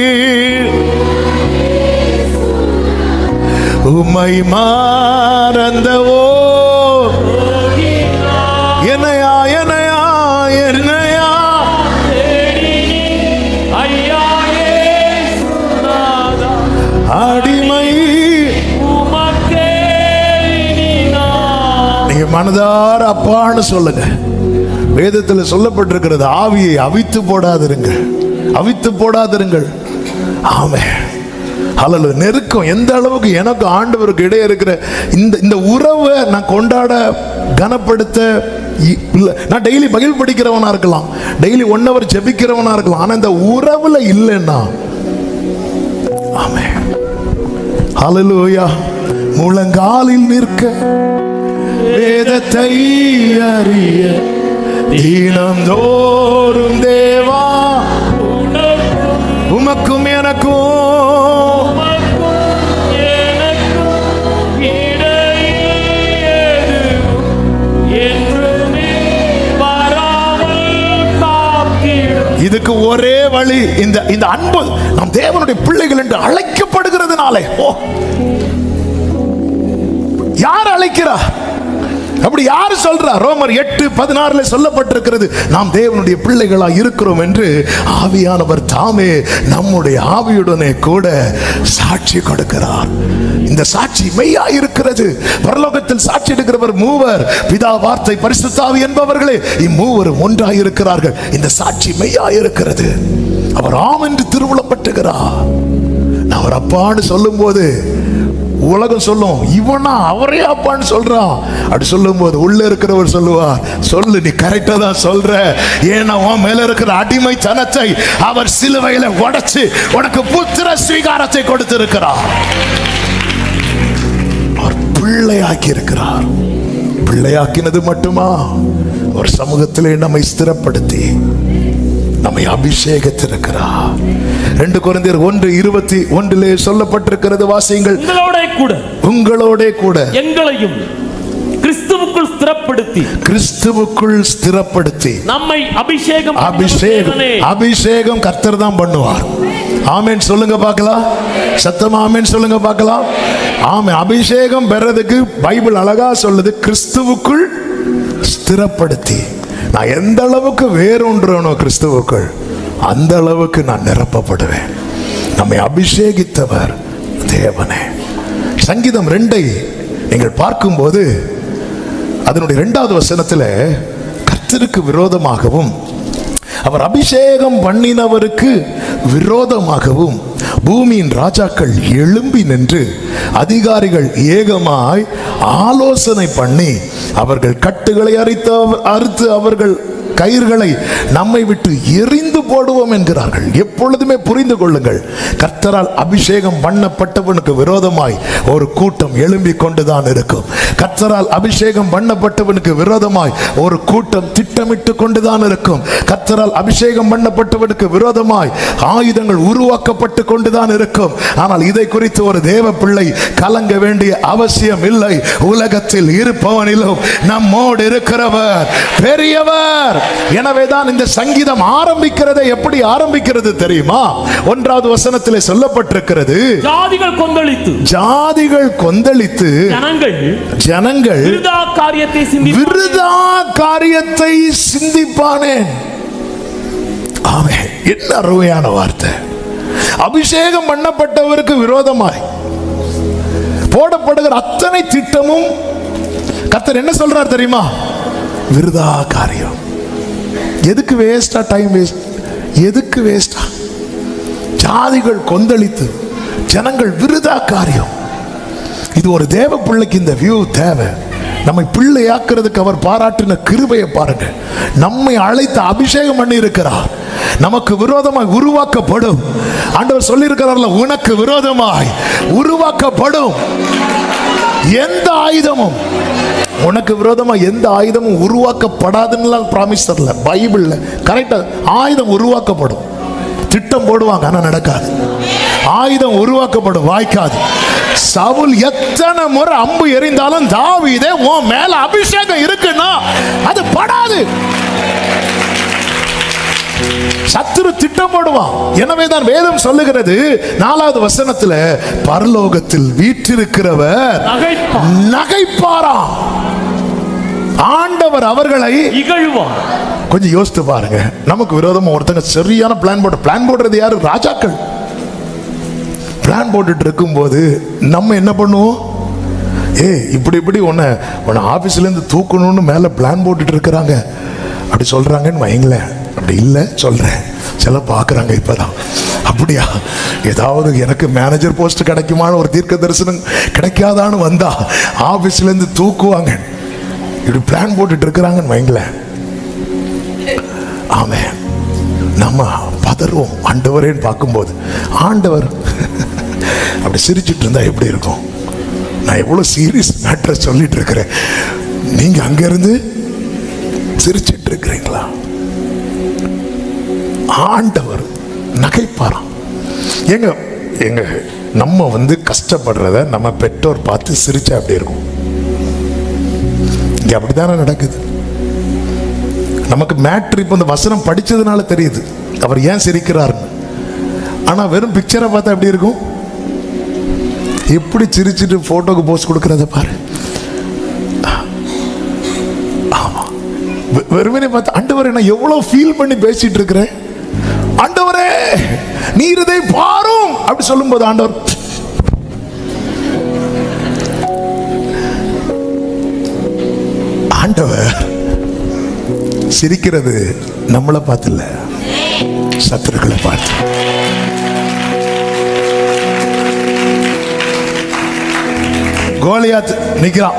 உம்மை மறந்தவோ. என்னையா என்னையா என்னையா அடிமை. நீங்க மனதார அப்பான்னு சொல்லுங்க. வேதத்தில் சொல்லப்பட்டிருக்கிறது, ஆவியை அவித்து போடாதிருங்கள், அவித்து போடாதிருங்கள். ஆமென். அல்ல நெருக்கம் எந்த அளவுக்கு எனக்கு ஆண்டவருக்கு இடையே இருக்கிற இந்த உறவை நான் கொண்டாட கனப்படுத்த இல்லை. நான் டெய்லி பைபிள் படிக்கிறவனா இருக்கலாம், டெய்லி 1 hour ஜெபிக்கிறவனா இருக்கலாம், ஆனா இந்த உறவுல இல்லைன்னா, ஆமென், ஹல்லேலூயா, முழங்காலில் நிற்க வேதத்தை அறிய தினந்தோறும் தேவா, உமக்கும் எனக்கும் இதுக்கு ஒரே வழி, இந்த அன்பு நாம் தேவனுடைய பிள்ளைகள் என்று அழைக்கப்படுகிறதுனாலே. ஓ, யார் அழைக்கிறா? அப்படி யாரு சொல்றா? ரோமர் 8:16 சொல்லப்பட்டிருக்கிறது, நாம் தேவனுடைய பிள்ளைகளா இருக்கிறோம் என்று ஆவியானவர் தாமே நம்முடைய ஆவியுடனே கூட சாட்சி கொடுக்கிறார். இந்த சாட்சி மெய்யா இருக்கிறது. பரலோகத்தில் சாட்சி எடுக்கிறவர் மூவர், பிதா, வார்த்தை, பரிசுத்த ஆவி என்பவர்களே, இம்மூவரும் ஒன்றாய் இருக்கிறார்கள். இந்த சாட்சி மெய்யா இருக்கிறது. அவர் ஆம் என்று திருவுளப்பட்டுகிறார். அவர் அப்பான்னு சொல்லும் போது உலகம் சொல்லும், இவனா அவரே அப்பான்னு சொல்றான். அப்படி சொல்லும் போது உள்ள இருக்கிறவர் சொல்லுவார், சொல்லு, நீ கரெக்டா தான் சொல்ற, ஏன்னா உன் மேல இருக்கிற அடிமைத்தனத்தை அவர் சிலுவையில உடைச்சு உனக்கு புத்திர ஸ்வீகாரத்தை கொடுத்திருக்கிறார். அவர் பிள்ளையாக்கி இருக்கிறார். பிள்ளையாக்கினது மட்டுமா, அவர் சமூகத்திலே நம்மை ஸ்திரப்படுத்தி நம்மை அபிஷேகத்திருக்கிறார். 2 கொரிந்தியர் 1:21 சொல்லப்பட்டிருக்கிறது, வாசியுங்கள். உங்களோட கூட எங்களையும் கிறிஸ்துவுக்குள் ஸ்திரப்படுத்த ஸ்திரப்படுத்தி, கிறிஸ்துவுக்குள் ஸ்திரப்படுத்தி, நம்மை அபிஷேகம் அபிஷேகம் கர்த்தர் தான் பண்ணுவார். ஆமென் சொல்லுங்க பார்க்கலாம். சத்தமா ஆமென் சொல்லுங்க பார்க்கலாம். ஆமென். அபிஷேகம் பெறதுக்கு பைபிள் அழகா சொல்லுது, கிறிஸ்துவுக்குள் ஸ்திரப்படுத்தி. நான் எந்த அளவுக்கு வேரூன்றனோ கிறிஸ்துவுக்குள், அந்த அளவுக்கு நான் நிரப்பப்படுவேன். நம்மை அபிஷேகித்தவர் தேவனே. சங்கீதம் 2 நீங்கள் பார்க்கும்போது அதனுடைய 2வது வசனத்தில் கர்த்தருக்கு விரோதமாகவும் அவர் அபிஷேகம் பண்ணினவருக்கு விரோதமாகவும் பூமியின் ராஜாக்கள் எழும்பி நின்று அதிகாரிகள் ஏகமாய் ஆலோசனை பண்ணி அவர்கள் கட்டுகளை அறுத்து அவர்கள் கயிர்களை நம்மை விட்டு எரிந்து போடுவோம் என்கிறார்கள். எப்பொழுதுமே புரிந்து கொள்ளுங்கள், கர்த்தரால் அபிஷேகம் பண்ணப்பட்டவனுக்கு விரோதமாய் ஒரு கூட்டம் எழும்பி கொண்டுதான் இருக்கும். கர்த்தரால் அபிஷேகம் பண்ணப்பட்டவனுக்கு விரோதமாய் ஒரு கூட்டம் திட்டமிட்டு கொண்டுதான் இருக்கும். கர்த்தரால் அபிஷேகம் பண்ணப்பட்டவனுக்கு விரோதமாய் ஆயுதங்கள் உருவாக்கப்பட்டு கொண்டுதான் இருக்கும். ஆனால் இதை குறித்து ஒரு தேவ பிள்ளை கலங்க வேண்டிய அவசியம் இல்லை. உலகத்தில் இருப்பவனிலும் நம்மோடு இருக்கிறவர் பெரியவர். எனவேதான் இந்த சங்கீதம் ஆரம்பிக்கிறதை எப்படி ஆரம்பிக்கிறது தெரியுமா? 1வது வசனத்திலே சொல்லப்பட்டிருக்கிறது, ஜாதிகள் கொந்தளித்து ஜனங்கள் விருதா காரியத்தை சிந்திப்பானேன். ஆமென். என்ன அருமையான வார்த்தை. அபிஷேகம் பண்ணப்பட்டவருக்கு விரோதமாய் போடப்படுகிற அத்தனை திட்டமும் கர்த்தர் என்ன சொல்றார் தெரியுமா? விருதா காரியம். எதுக்கு வேஸ்டா டைம் வேஸ்ட்? எதுக்கு வேஸ்டா? ஜாதிகள் கொந்தளித்து ஜனங்கள் விருதா காரியம். இது ஒரு தேவ பிள்ளைக்கு இந்த வியூ தேவை. நம்மை பிள்ளையாக்குறதுக்கு அவர் பாராட்டின கிருபையை பாருங்க. நம்மை அழைத்து அபிஷேகம் பண்ணி இருக்கிறார். நமக்கு விரோதமாய் உருவாக்கப்படும். ஆண்டவர் சொல்லி இருக்கிறார்ல, உனக்கு விரோதமாய் உருவாக்கப்படும் எந்த ஆயுதமும், உனக்கு விரோதமா எந்த ஆயுதமும் உருவாக்கப்படாதுன்னு பிராமிஸ் தரல பைபிள்ல. கரெக்டா ஆயுதம் உருவாக்கப்படும். திட்டம் போடுவாங்க, ஆனா நடக்காது. ஆயுதம் உருவாக்கப்படும், வாய்க்காது. சவுல் எத்தனை முறை அம்பு எறிந்தாலும் தாவீதே உன் மேல அபிஷேகம் இருக்குன்னா அது படாது. சத்துரு திட்டம் போடுவான். எனவேதான் வேதம் சொல்லுகிறது 4வது வசனத்துல, பரலோகத்தில் வீற்றிருக்கிறவர் நகைப்பாராம். ஆண்டவர் அவர்களை இகழ்வார். கொஞ்சம் யோசித்து பாருங்க. நமக்கு விரோதமா ஒருத்தங்க சரியான பிளான் போடுறது யாரு? ராஜாக்கள். பிளான் போட்டுட்டு இருக்கும் போது நம்ம என்ன பண்ணுவோம்? இப்படி உன்னை ஆபீஸ்ல இருந்து தூக்கணும்னு மேல பிளான் போட்டுட்டு இருக்கிறாங்க அப்படி சொல்றாங்கன்னு வைங்களேன். அப்படி இல்லை சொல்றேன். சில பார்க்குறாங்க இப்போதான், அப்படியா ஏதாவது எனக்கு மேனேஜர் போஸ்ட் கிடைக்குமான்னு ஒரு தீர்க்க தரிசனம் கிடைக்காதான்னு வந்தா ஆஃபீஸ்லேருந்து தூக்குவாங்க. இப்படி பிளான் போட்டுட்டு இருக்கிறாங்கன்னு வைங்களேன். ஆமென். நம்ம பதறுவோம் ஆண்டவரேன்னு பார்க்கும்போது. ஆண்டவர் அப்படி சிரிச்சுட்டு இருந்தா எப்படி இருக்கும்? நான் எவ்வளோ சீரியஸ் மேட்டரை சொல்லிட்டு இருக்கிறேன், நீங்க அங்கிருந்து சிரிச்சிட்டு இருக்கிறீங்களா? ஆண்டவர் நகைப்பாராம். எங்க நம்ம கஷ்டப்படுறத நம்ம பெற்றோர் பார்த்து சிரிச்சா அப்படி இருக்கும். இங்க அப்படித்தானே நடக்குது. நமக்கு மேட்ரு இப்போ இந்த வசனம் படிச்சதுனால தெரியுது அவர் ஏன் சிரிக்கிறாருன்னு. ஆனா வெறும் பிக்சரை பார்த்தா எப்படி இருக்கும்? எப்படி சிரிச்சுட்டு போட்டோக்கு போஸ்ட் கொடுக்கறத பாரு. ஆமா, வெறுமனே பார்த்து ஆண்டவரே நான் எவ்வளவு ஃபீல் பண்ணி பேசிட்டு இருக்கிறேன், ஆண்டவரே நீர் இதை பாரும் அப்படி சொல்லும் போது ஆண்டவர் சிரிக்கிறது நம்மளை பார்த்து இல்ல, சத்துருக்களை பார்த்து. கோலியாத் நிக்கிறான்,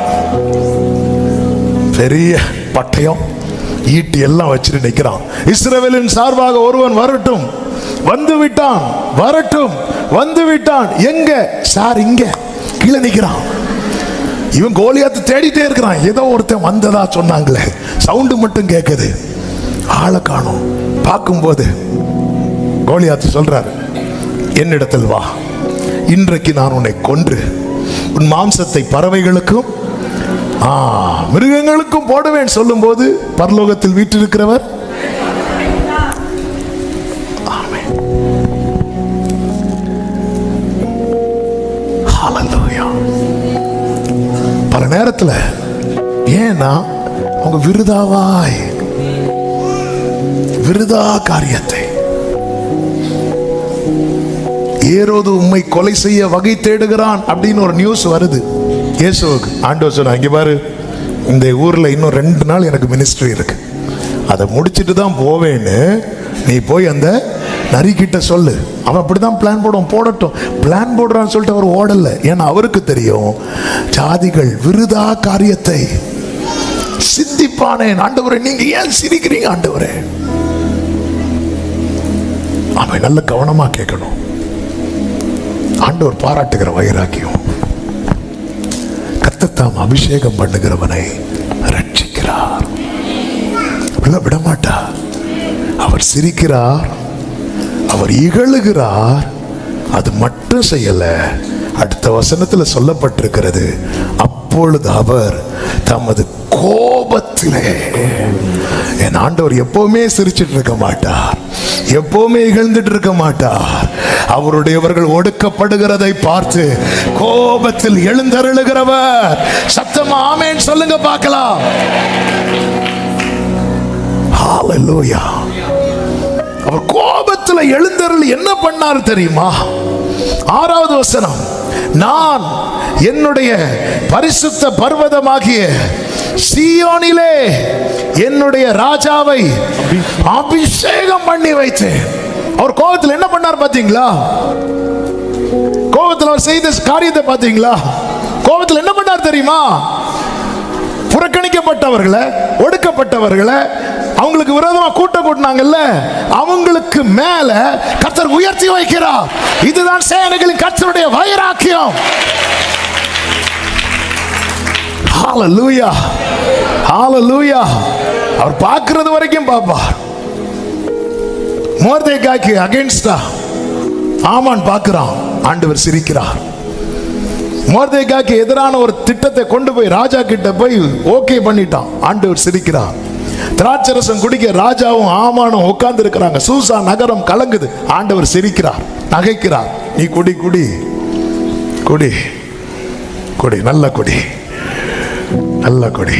பெரிய பட்டயம் ஈட்டி எல்லாம் வச்சுட்டு நிக்கிறான். இஸ்ரவேலின் சார்பாக ஒருவன் வரட்டும், வந்து விட்டான், வரட்டும், வந்து விட்டான். எங்க சார்? இங்க கீழே நிக்கிறான். இவன் கோலியாத்து தேடிட்டே இருக்கிறான். ஏதோ ஒருத்தன் வந்ததா சொன்னாங்களே, சவுண்டு மட்டும் கேட்குது, ஆளை காணோம். பார்க்கும்போது கோலியாத்து சொல்றாரு, என்னிடத்தில் வா, இன்றைக்கு நான் உன்னை கொன்று உன் மாம்சத்தை பறவைகளுக்கும் மிருகங்களுக்கும் போடுவேன் சொல்லும் போது பரலோகத்தில் வீற்றிருக்கிறவர். பல நேரத்தில் ஏன்னா அவங்க விருதா காரியத்தை, ஏரோது உம்மை கொலை செய்ய வகை தேடுகிறான் அப்படின்னு ஒரு நியூஸ் வருது இயேசுவுக்கு. ஆண்டவர் சொன்னா, இங்க பாரு, இந்த ஊர்ல இன்னும் 2 நாள் எனக்கு மினிஸ்ட்ரி இருக்கு, அதை முடிச்சிட்டு தான் போவேன்னு நீ போய் அந்த நரிக்கிட்ட சொல்லு. அவன் அப்படிதான் பிளான் போடட்டும். பிளான் போடுறான்னு சொல்லிட்டு அவர் ஓடல. ஏன்னா அவருக்கு தெரியும், ஜாதிகள் விருதா காரியத்தை சிந்திப்பானேன். ஆண்டவரே, நீங்க ஏன் சிரிக்கிறீங்க ஆண்டவரே? அவன் நல்ல கவனமா கேட்கணும். ஆண்டவர் பாராட்டுகிற வைராக்கியம், கர்த்தர் தாம் அபிஷேகம் பண்ணுகிறவனை ரட்சிக்கிறார். விடமாட்டார். அவர் சிரிக்கிறார், அவர் இகழுகிறார். அது மட்டும் செய்யல, அடுத்த வசனத்தில் சொல்லப்பட்டிருக்கிறது, அப்பொழுது அவர் தமது கோபத்திலே. என் ஆண்டவர் எப்பவுமே சிரிச்சிட்டு இருக்க மாட்டார், எப்பவுமே இகழ்ந்துட்டு இருக்க மாட்டார். அவருடையவர்கள் ஒடுக்கப்படுகிறதை பார்த்து கோபத்தில் எழுந்தருளுகிறவர். சத்தமா ஆமென் சொல்லுங்க பார்க்கலாம். ஹalleluya. அவர் கோபத்தில் எழுந்தருள் என்ன பண்ணார் தெரியுமா? 6வது வசனம், நான் என்னுடைய பரிசுத்த பர்வதமாகிய சீயோனிலே என்னுடைய ராஜாவை அபிஷேகம் பண்ணி வைத்தேன். அவர் கோபத்தில் என்ன பண்ணார் பாத்தீங்களா? கோபத்தில் அவர் செய்த காரியத்தை பாத்தீங்களா? கோபத்தில் என்ன பண்ணார் தெரியுமா? புறக்கணிக்கப்பட்டவர்களை, ஒடுக்கப்பட்டவர்களை, அவங்களுக்கு விரோதமா கூட்டம் கூட்டினாங்கல்ல, அவங்களுக்கு மேல கர்த்தர் உயர்த்தி வைக்கிறார். இதுதான் சேனைகளின் கர்த்தருடைய வைராக்கியம். ஹalleluya, ஹalleluya. அவர் பார்க்கிறது வரைக்கும் பாப்பார். மோர்தேகாய்க்கு அகைன்ஸ்டா ஆமான் பார்க்கிறான், ஆண்டவர் சிரிக்கிறார். மோர்தேகாய்க்கு எதிரான ஒரு திட்டத்தை கொண்டு போய் ராஜா கிட்ட போய் ஓகே பண்ணிட்டான், ஆண்டவர் சிரிக்கிறார். திராட்சரசம் குடிக்க ராஜாவும் ஆமானும் உட்கார்ந்து இருக்கிறாங்க, சூசா நகரம் கலங்குது, ஆண்டவர் சிரிக்கிறார், நகைக்கிறார். நீ குடி குடி குடி குடி, நல்ல குடி நல்ல குடி.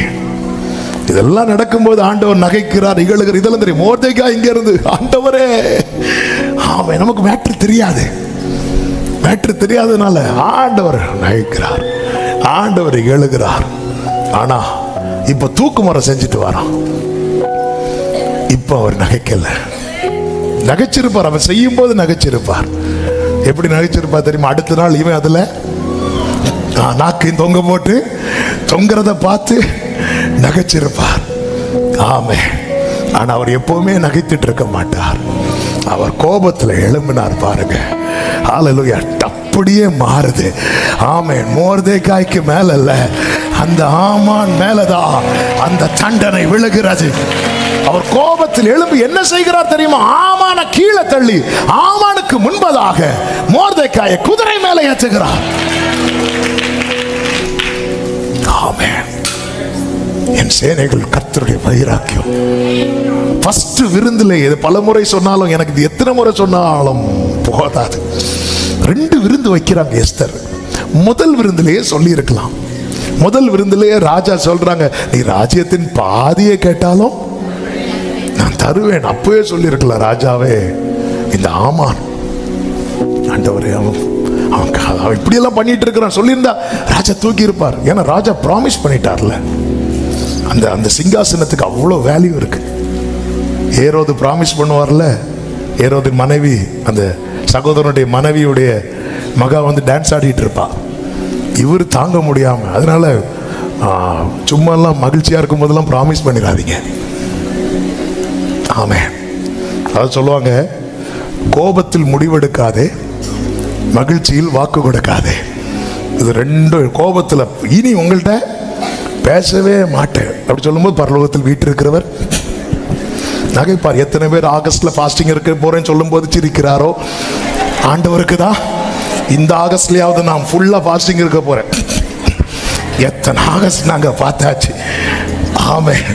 இதெல்லாம் நடக்கும்போது ஆண்டவர் நகைக்கிறார், இகழுகிறார். இதெல்லாம் தெரியும். மோர்தேகாய் இங்க இருந்து, ஆண்டவரே, அவன் நமக்கு மேட்ரு தெரியாது, மேட்ரு தெரியாதனால ஆண்டவர் நகைக்கிறார், ஆண்டவர் இகழுகிறார். ஆனா இப்ப தூக்கு முறை செஞ்சுட்டு வரான். இப்ப அவர் நகைக்கல, நகைச்சிருப்பார். அவன் செய்யும் போது நகைச்சிருப்பார். எப்படி நகைச்சிருப்பார் தெரியுமா? அடுத்த நாள் இவன் அதுல நாக்கையும் தொங்க போட்டு தொங்குறத பார்த்து நகைச்சிருப்பார். ஆமே. ஆனா அவர் எப்பவுமே நகைத்துட்டு இருக்க மாட்டார். அவர் கோபத்துல எழும்பினார் பாருங்க. ஹalleluya. அப்படியே மாறுது. ஆமென். மோர்தேகாய்க்கு மேல இல்ல, அந்த ஆமான் மேலதான் அந்த தண்டனை விழுகிறது. அவர் கோபத்தில் எழும்பி என்ன செய்கிறார் தெரியுமா? ஆமான கீழே தள்ளி ஆமானுக்கு முன்பதாக மோர்தேகாயை குதிரை மேலே ஏற்றுகிறார். ஆமென். என் சேனைகள் கர்த்தருடைய வைராக்கியம். ஃபர்ஸ்ட் விருந்திலே இது பலமுறை சொன்னாலும், எனக்கு இது எத்தனை முறை சொன்னாலும் போதாது. 2 விருந்து வைக்கிறாங்க எஸ்தர். முதல் விருந்திலேயே சொல்லி இருக்கலாம். முதல் விருந்திலேயே ராஜா சொல்றாங்க, நீ ராஜ்யத்தின் பாதியை கேட்டாலும் நான் தருவேன். அப்பவே சொல்லி இருக்கலாம், ராஜாவே, இந்த ஆமான் ஆண்டவரே அவன் இப்படி எல்லாம் பண்ணிட்டு இருக்கிறான் சொல்லியிருந்தா ராஜா தூக்கி இருப்பார். ஏன்னா ராஜா ப்ராமிஸ் பண்ணிட்டார்ல, அந்த சிங்காசனத்துக்கு அவ்வளோ வேல்யூ இருக்கு. ஏரோது ப்ராமிஸ் பண்ணுவார்ல, ஏரோதின் மனைவி, அந்த சகோதரனுடைய மனைவியுடைய மகா வந்து டான்ஸ் ஆடிட்டு இருப்பா. இவர் தாங்க முடியாம, அதனால சும்மா எல்லாம் மகிழ்ச்சியா இருக்கும் போதெல்லாம் ப்ராமிஸ் பண்ணிடாதீங்க. ஆமே. அதாவது சொல்லுவாங்க, கோபத்தில் முடிவெடுக்காதே, மகிழ்ச்சியில் வாக்கு கொடுக்காதே. இது 2. கோபத்தில் இனி உங்கள்கிட்ட பேசவே மாட்டேன் அப்படி சொல்லும்போது பரலோகத்தில் வீற்றிருக்கிறவர் நகைப்பார். எத்தனை பேர் ஆகஸ்ட்ல ஃபாஸ்டிங் இருக்க போறேன்னு சொல்லும் போது சிரிக்கிறாரோ? ஆண்டவருக்கு தான் இந்த ஆகஸ்ட்லயாவது நான் ஃபுல்லா ஃபாஸ்டிங் இருக்க போறேன், எத்தனை ஆகஸ்ட் நாங்க பார்த்தாச்சு. ஆமென்.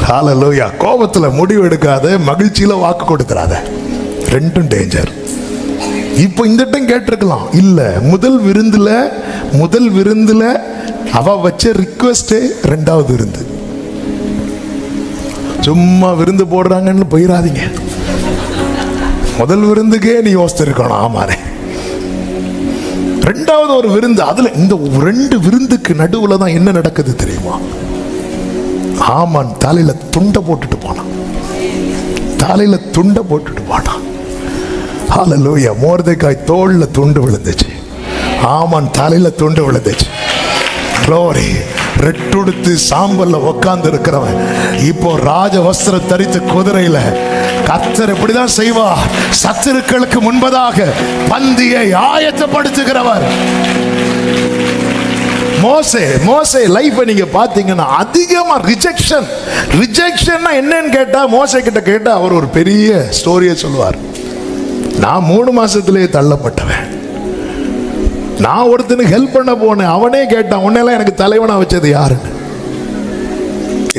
ஹல்லேலூயா. கோபத்துல முடிவு எடுக்காத, மகிழ்ச்சியில வாக்கு கொடுத்துறாத. ரெண்டும் டேஞ்சர். இப்போ இந்த டைம் கேட்டிருக்கலாம். இல்ல, முதல் விருந்துல அவ வச்ச ரிக்வெஸ்டே ரெண்டாவது விருந்து. சும்மா விருந்து போடுறாங்கன்னு போயிடாதீங்க. முதல் விருந்துக்கே நீ யோசிச்சிருக்கணும். ஆமாரே, ரெண்டாவது ஒரு விருந்து. அதுல இந்த 2 விருந்துக்கு நடுவுல தான் என்ன நடக்குது தெரியுமா? ஆமான் தலையில துண்டை போட்டுட்டு போனான். ஹல்லேலூயா. மோர்தெக்காய் தோல்ல துண்டு விழுந்துச்சு. ஆமான் தலையில துண்டு விழுந்துச்சு. க்ளோரி. ரெட்டுடுத்து சாம்பல்ல உட்கார்ந்து இருக்கிறவன் இப்போ ராஜ வஸ்திரம் தரித்து குதிரையில. கர்த்தர் இப்படிதான் செய்வார். சத்துருக்களுக்கு முன்பதாக பந்தியை ஆயத்தப்படுத்துகிறவர். மோசே லைஃப் நீங்க பாத்தீங்கன்னா அதிகமா ரிஜெக்ஷன் என்னன்னு கேட்டா, மோசே கிட்ட கேட்டா அவர் ஒரு பெரிய ஸ்டோரியை சொல்லுவார். நான் 3 மாசத்திலேயே தள்ளப்பட்டவன். நான் ஒருத்தனுக்கு ஹெல்ப் பண்ண போனேன். அவனே கேட்டான், உன்னெல்லாம் எனக்கு தலைவனா வச்சது யாருன்னு.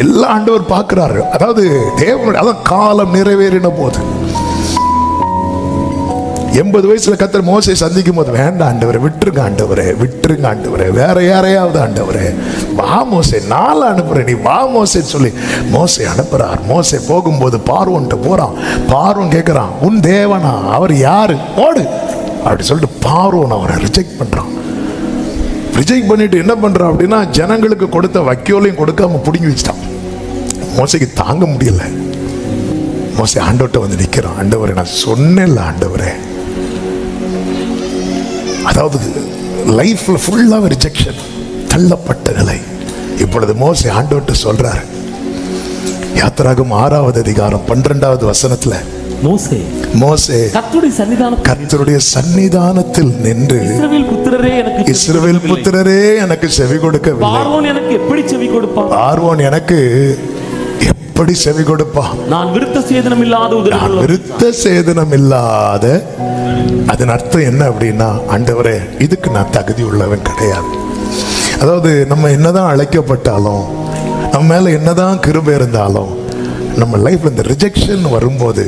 எல்லா ஆண்டவர் பார்க்கிறாரு. அதாவது தேவனுடைய அதான் காலம் நிறைவேறின போது 80 வயசுல கர்த்தர் மோசே சந்திக்கும் போது, வேண்டாம் ஆண்டவரே, விட்டுருங்க ஆண்டவரே, வேற யாரையாவது ஆண்டவரே, வா மோசே, நாளை அனுப்புறேன், நீ வா மோசே சொல்லி மோசே அனுப்புறார். மோசே போகும்போது பார்வோன்ட்டு போறான். பார்வோன் கேட்கிறான், உன் தேவனா? அவர் யாரு? ஓடு அப்படி சொல்லிட்டு பார்வோன் அவரை ரிஜெக்ட் பண்றான். ரிஜெக்ட் பண்ணிட்டு என்ன பண்றான் அப்படின்னா, ஜனங்களுக்கு கொடுத்த வைக்கோலையும் கொடுக்காம பிடுங்கி வச்சிட்டான். மோசைக்கு தாங்க முடியல. மோசே ஆண்டவர்கிட்ட வந்து நிற்கிறான். ஆண்டவரே, நான் சொன்னேன்ல ஆண்டவரே. அதாவது லைஃப்ல ஃபுல்லாக ரிஜெக்ஷன், தள்ளப்பட்ட நிலை. இப்பொழுது மோசே ஆண்டவர்கிட்ட சொல்றாரு. யாத்திராகமம் 6வது அதிகாரம் 12வது வசனத்துல, மோசே கர்த்தருடைய சன்னிதானத்தில் நின்று, இஸ்ரவேல் புத்திரரே எனக்கு செவி கொடுக்கவில்லை. பார்வோன் எனக்கு எப்படி செவி கொடுப்பான்? நான் விருத்த சேதனம் இல்லாத. அதன் அர்த்தம் என்ன அப்படின்னா, ஆண்டவரே, இதுக்கு நான் தகுதி உள்ளவன் கிடையாது. அதாவது நம்ம என்னதான் அழைக்கப்பட்டாலும், நம்ம மேல என்னதான் கிருபை இருந்தாலும், நம்ம லைஃப்ல இந்த ரிஜெக்ஷன் வரும்போது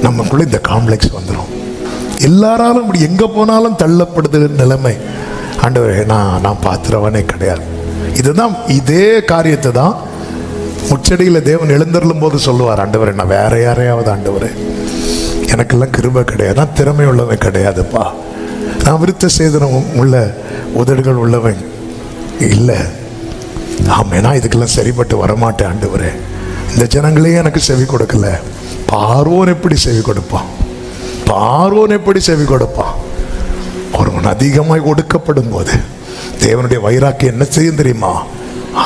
நமக்குள்ள இந்த காம்ப்ளெக்ஸ் வந்துடும். எல்லாராலும் இப்படி எங்க போனாலும் தள்ளப்படுது நிலைமை. ஆண்டவரே, நான் பாத்திரவனே கிடையாது. இதுதான், இதே காரியத்தை தான் முச்சடியில தேவன் எழுந்தருளும் போது சொல்லுவார். ஆண்டவரே, நான் வேற யாரையாவது, ஆண்டவரே எனக்கெல்லாம் கிருபை கிடையாது, நான் திறமை உள்ளவன் கிடையாதுப்பா, நான் விருத்த சேதனம் உள்ள உதடுகள் உள்ளவன் இல்லை. ஆமேனா, இதுக்கெல்லாம் சரிப்பட்டு வரமாட்டேன் ஆண்டவரே. இந்த ஜனங்களே எனக்கு செவி கொடுக்கல. பார்வோன் எப்படி செவி கொடுப்பான்? ஒருவன் அதிகமாய் ஒடுக்கப்படும் போது தேவனுடைய வைராக்கியம் என்ன செய்யும் தெரியுமா?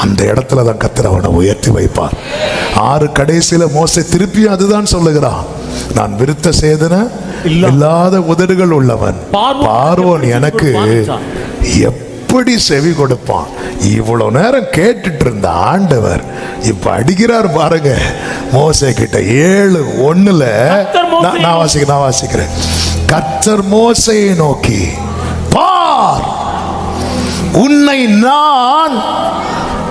அந்த இடத்துல தான் கர்த்தர் அவனை உயர்த்தி வைப்பார். 6 கடைசியில மோசே திருப்பியும் அதுதான் சொல்லுகிறான். நான் விருத்த சேதன இல்லாத உதடுகள் உள்ளவன். பார்வோன் எனக்கு எப்படி செவி கொடுப்பான்? இவ்வளவு நேரம் கேட்டுட்டு இருந்த ஆண்டவர் இப்ப அடிக்கிறார் பாருங்க மோசே கிட்ட. 7:1 நான் வாசிக்கிறேன். கர்த்தர் மோசேயை நோக்கி, பார், உன்னை நான்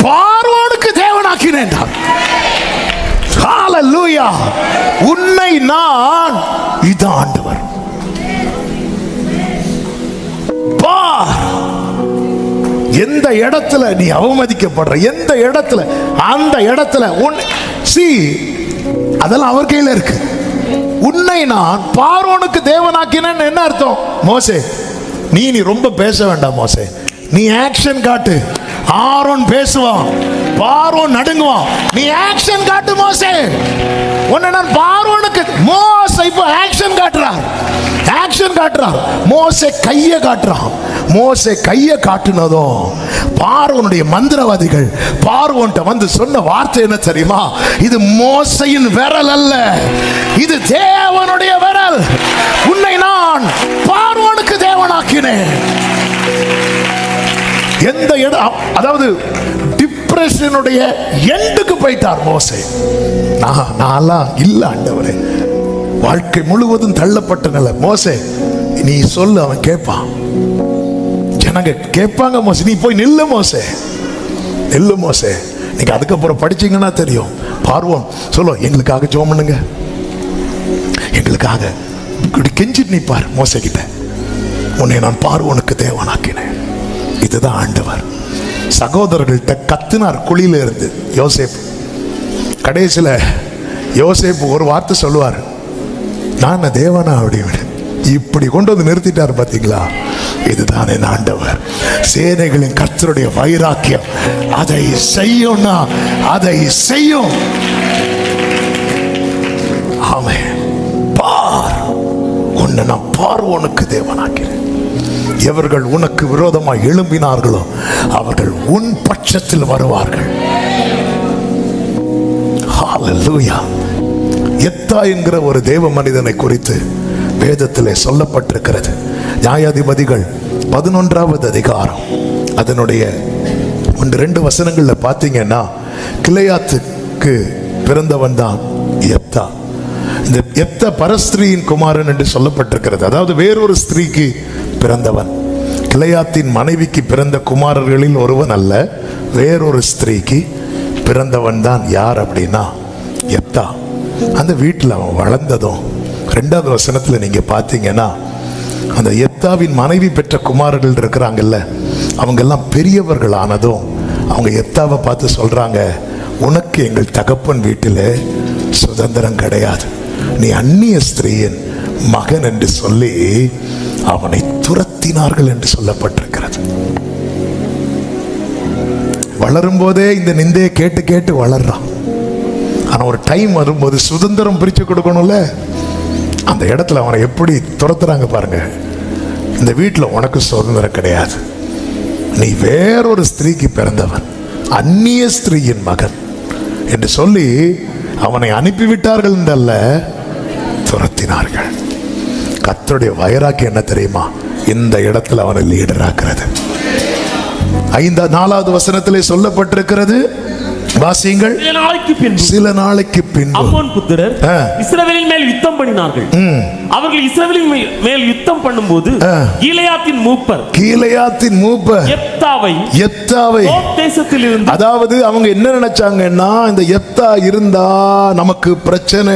பார்வோனுக்கு தேவனாக்கினேன். ஹல்லேலூயா. உன்னை நான், இதான் ஆண்டவர். பார், எந்த இடத்துல நீ அவமதிக்கப்படுற, எந்த இடத்துல, அந்த இடத்துல அதெல்லாம் அவர் கையில இருக்கு. உன்னை நான் பார்வோனுக்கு தேவனாக்கினேன். என்ன அர்த்தம்? மோசே, நீ ரொம்ப பேச வேண்டாம் மோசே, நீ ஆக்ஷன் காட்டு. ஆரோன் பேசுவான், பார்வோன் நடுங்குவான். நீ ஆக்ஷன் காட்டு மோசே. உன்னை நான் பார்வோனுக்கு. மோசே இப்போ ஆக்ஷன் காட்டுறார். மோசே கையை காட்டுறான். மோசே கையை காட்டுனதும் பார்வோனுடைய மந்திரவாதிகள் பார்வோன்ட்ட வந்து சொன்ன வார்த்தை என்ன தெரியுமா? இது மோசையின் விரல் அல்ல, இது தேவனுடைய விரல். உன்னை நான் பார்வோனுக்கு தேவனாக்கினேன். எந்த இடம், அதாவது டிப்ரெஷனுடைய எண்டுக்கு போயிட்டார் மோசே. நான் இல்ல ஆண்டவரே, வாழ்க்கை முழுவதும் தள்ளப்பட்ட நிலை. மோசே, நீ சொல்லு, அவன் கேட்பான். ஜனங்க கேட்பாங்க, மோசே நீ போய் நில்லு மோசே, நில்லு மோசே. நீங்க அதுக்கப்புறம் படிச்சீங்கன்னா தெரியும். பார்வோன் சொல்லும், எங்களுக்காக ஜெபம் பண்ணுங்க, எங்களுக்காக இப்படி கெஞ்சிட்டு நிப்பார் மோசே கிட்ட. உன்னை நான் பார்வோனுக்கு தேவனாக்கினேன். இதுதான் ஆண்டவர். சகோதரர்கள்ட்ட கத்துனார் குழியில இருந்து யோசேப்பு. கடைசியில யோசேப்பு ஒரு வார்த்தை சொல்லுவார், நான் தேவனா அப்படின்னு. இப்படி கொண்டு வந்து நிறுத்திட்டார் பாத்தீங்களா? இதுதான் என் ஆண்டவர். சேனைகளின் கர்த்தருடைய வைராக்கியம் அதை செய்யும்னா அதை செய்யும். ஆமென். பார், உன்னை நான் பார்வோனுக்கு தேவனாக்கிறேன். எவர்கள் உனக்கு விரோதமாக எழும்பினார்களோ அவர்கள் உன் பட்சத்தில் வருவார்கள். ஹல்லேலூயா. எத்தா என்கிற ஒரு தேவ மனிதனை குறித்து வேதத்திலே சொல்லப்பட்டிருக்கிறது. நியாயாதிபதிகள் 11வது அதிகாரம் அதனுடைய 1-2 வசனங்கள்ல பார்த்தீங்கன்னா, கிளையாத்துக்கு பிறந்தவன் தான் எப்தா. இந்த எப்தா பரஸ்திரியின் குமாரன் என்று சொல்லப்பட்டிருக்கிறது. அதாவது வேறொரு ஸ்திரீக்கு பிறந்தவன். கிளையாத்தின் மனைவிக்கு பிறந்த குமாரர்களில் ஒருவன் அல்ல, வேறொரு ஸ்திரீக்கு பிறந்தவன் தான். யார் அப்படின்னா எப்தா. அந்த வீட்டில் அவன் வளர்ந்ததும் 2வது வசனத்தில் நீங்க பார்த்தீங்கன்னா, அந்த எப்தாவின் மனைவி பெற்ற குமாரர்கள் இருக்கிறாங்கல்ல, அவங்க எல்லாம் பெரியவர்கள் ஆனதும் அவங்க எப்தாவை பார்த்து சொல்றாங்க, உனக்கு எங்கள் தகப்பன் வீட்டில் சுதந்திரம் கிடையாது, நீ அந்நிய ஸ்திரீயின் மகன் என்று சொல்லி அவனை துரத்தினார்கள் என்று சொல்லப்பட்டிருக்கிறது. வளரும் போதே இந்த நிந்தையை கேட்டு கேட்டு வளர்றான். ஆனா ஒரு டைம் வரும்போது சுதந்திரம் பிரிச்சு கொடுக்கணும்ல, அந்த இடத்துல அவனை எப்படி துரத்துறாங்க பாருங்க. இந்த வீட்டில் உனக்கு சுதந்திரம் கிடையாது, நீ வேறொரு ஸ்திரீக்கு பிறந்தவன், அந்நிய ஸ்திரீயின் மகன் என்று சொல்லி அவனை அனுப்பிவிட்டார்கள் என்றல்ல, துரத்தினார்கள். கர்த்தருடைய வைராக்கியம் என்ன தெரியுமா? இந்த இடத்துல அவனை லீடர் ஆக்குறது. 4வது வசனத்திலே சொல்லப்பட்டிருக்கிறது, வாசியுங்கள். சில நாளைக்கு பின்பு அம்மோன் புத்திரர் இஸ்ரவேலின் மேல் யுத்தம் பண்ணினார்கள். அவர்கள் இஸ்ரவேலின் மேல் யுத்தம் பண்ணும்போது கீலேயாத்தின் மூப்பர் எப்தாவை தேசத்தில் இருந்து, அதாவது அவங்க என்ன நினைச்சாங்கன்னா, இந்த எப்தா இருந்தா நமக்கு பிரச்சனை.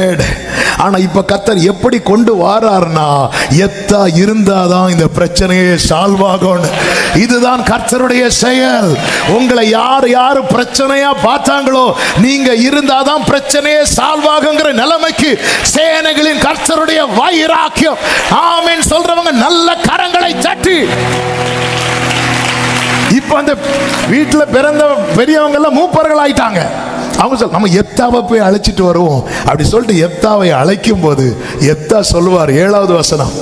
ஆனா இப்ப கர்த்தர் எப்படி கொண்டு வாரார்னா, எப்தா இருந்தாதான் இந்த பிரச்சனையே சால்வ் ஆகும். இதுதான் கர்த்தருடைய செயல். உங்களை யார் பிரச்சனையா பார்த்தாங்களோ, நீங்க இருந்தாதான் பிரச்சனையே சால்வ் ஆகுங்கிற நிலைமைக்கு சேனைகளின் கர்த்தருடைய வைராக்கியம். ஆமென் சொல்றவங்க நல்ல கரங்களை தட்டி. இப்ப அந்த வீட்டுல பிறந்த பெரியவங்க எல்லாம் மூப்பர்கள் ஆயிட்டாங்க. அவங்க சொல்ல, நம்ம எப்தாவை போய் அழைச்சிட்டு வருவோம் அப்படி சொல்லிட்டு எப்தாவை அழைக்கும் போது எப்தா சொல்லுவார், 7வது வசனம்,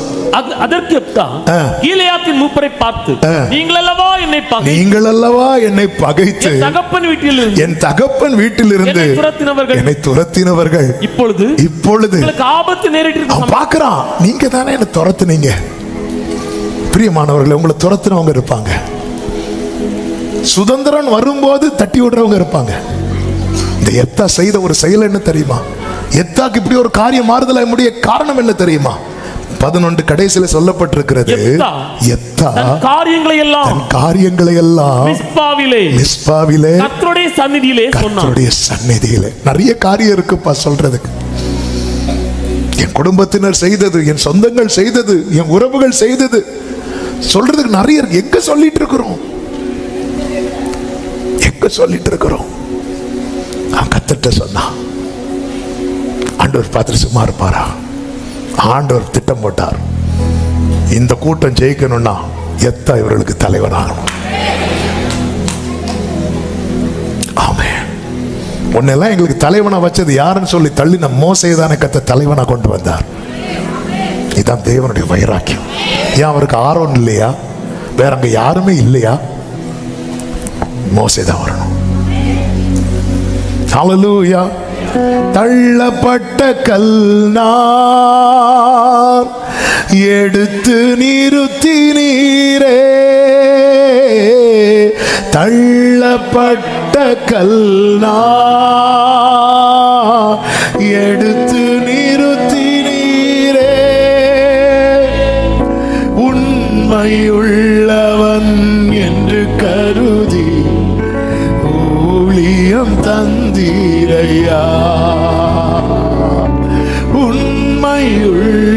அதற்கு எப்தா கீலேயாத்தின் மூப்பரை பார்த்து, நீங்கள் அல்லவா என்னை பகைத்து என் தகப்பன் வீட்டிலிருந்து என்னை துரத்தினவர்கள் இப்பொழுது ஆபத்து நேரிட்டு பார்க்கிறான். நீங்க தானே என்னை துரத்துனீங்க. பிரியமானவர்களே, உங்களை துரத்துனவங்க இருப்பாங்க, சுதந்திரம் வரும்போது தட்டி விடுறவங்க இருப்பாங்க. இந்த எப்தா செய்த ஒரு செயல் என்ன தெரியுமா? எப்தாக்கு இப்படி ஒரு காரியம் மாறுதல் முடிய காரணம் என்ன தெரியுமா? 11 கடைசியில சொல்லப்பட்டிருக்கிறது, எப்தா காரியங்களை எல்லாம் மிஸ்பாவிலே கர்த்தருடைய சந்நிதியிலே. நிறைய காரியம் இருக்குப்பா சொல்றதுக்கு. என் குடும்பத்தினர் செய்தது, என் சொந்தங்கள் செய்தது, என் உறவுகள் செய்தது சொல்றதுக்கு நிறைய இருக்கு. எங்க சொல்லிட்டு இருக்கிறோம்? கர்த்தர்ட்ட சொன்னா ஆண்டவர் பார்த்து சும்மா இருப்பாரா? ஆண்டவர் திட்டம் போட்டார், இந்த கூட்டம் ஜெயிக்கணும்னா எப்தா இவர்களுக்கு தலைவனாகணும். ஆமென். உன்னெல்லாம் எங்களுக்கு தலைவனா வச்சது யாருன்னு சொல்லி தள்ளின மோசே தானே கர்த்தர் தலைவனா கொண்டு வந்தார். இதுதான் தேவனுடைய வைராக்கியம். ஏன் அவருக்கு ஆரோன் இல்லையா? வேற அங்க யாருமே இல்லையா? மோசே தான் வரணும். ஹல்லேலூயா. தள்ளப்பட்ட கல்நார் எடுத்து நிறுத்தினீரே, தள்ளப்பட்ட கல்நார் எடுத்து நிறுத்தினீரே, உண்மையுள்ளவன் தந்தீரையா, உண்மையுள்ளவன்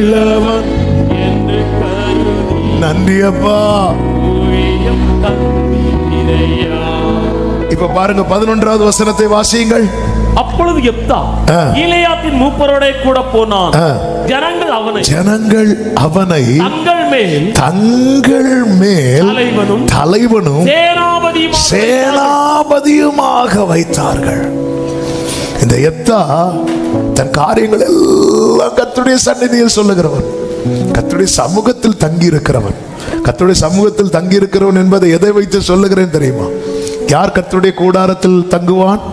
என்று கருதி நன்றி அப்பா. ஊழியம் தந்தீரையா. இப்ப பாருங்க 11வது வசனத்தை வாசியுங்கள். அப்பொழுது யெப்தா கீலேயாத்தின் மூப்பரோட கூட போனான். ஜனங்கள் அவனை தங்கள் மேல் தலைவனும் சேனாபதியுமாக வைத்தார்கள். இந்த யெப்தா தன் காரியங்கள் எல்லாம் கர்த்தருடைய சந்நிதியில் சொல்லுகிறவன், கர்த்தருடைய சமூகத்தில் தங்கி இருக்கிறவன். கர்த்தருடைய சமூகத்தில் தங்கி இருக்கிறவன் என்பதை எதை வைத்து சொல்லுகிறேன் தெரியுமா? யார் கர்த்தருடைய கூடாரத்தில் தங்குவான்?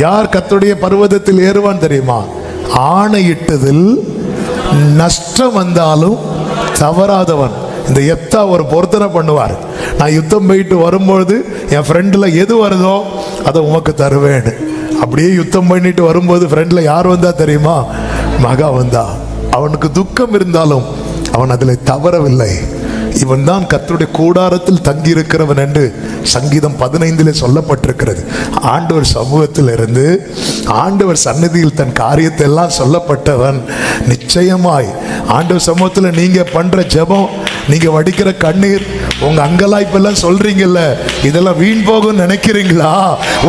யார் கர்த்தருடைய பர்வதத்தில் ஏறுவான் தெரியுமா? ஆணையிட்டதில் நஷ்டம் வந்தாலும் தவறாதவன். இந்த யெப்தா ஒரு பொருத்தனை பண்ணுவார். நான் யுத்தம் போயிட்டு வரும்பொழுது என் ஃப்ரெண்டில் எது வருதோ அதை உமக்கு தருவேன். அப்படியே யுத்தம் பண்ணிட்டு வரும்போது ஃப்ரெண்டில் யார் வந்தா தெரியுமா? மகா வந்தா. அவனுக்கு துக்கம் இருந்தாலும் அவன் அதில் தவறவில்லை. இவன் தான் கர்த்தருடைய கூடாரத்தில் தங்கி இருக்கிறவன் என்று சங்கீதம் 15 சொல்லப்பட்டிருக்கிறது. ஆண்டவர் சமூகத்தில் இருந்து ஆண்டவர் சந்நிதியில் தன் காரியத்தை எல்லாம் சொல்லப்பட்டவன். நிச்சயமாய் ஆண்டவர் சமூகத்தில் நீங்க பண்ற ஜெபம், நீங்க வடிக்கிற கண்ணீர், உங்க அங்கலாய்ப்பெல்லாம் சொல்றீங்கல்ல, இதெல்லாம் வீண் போகும் நினைக்கிறீங்களா?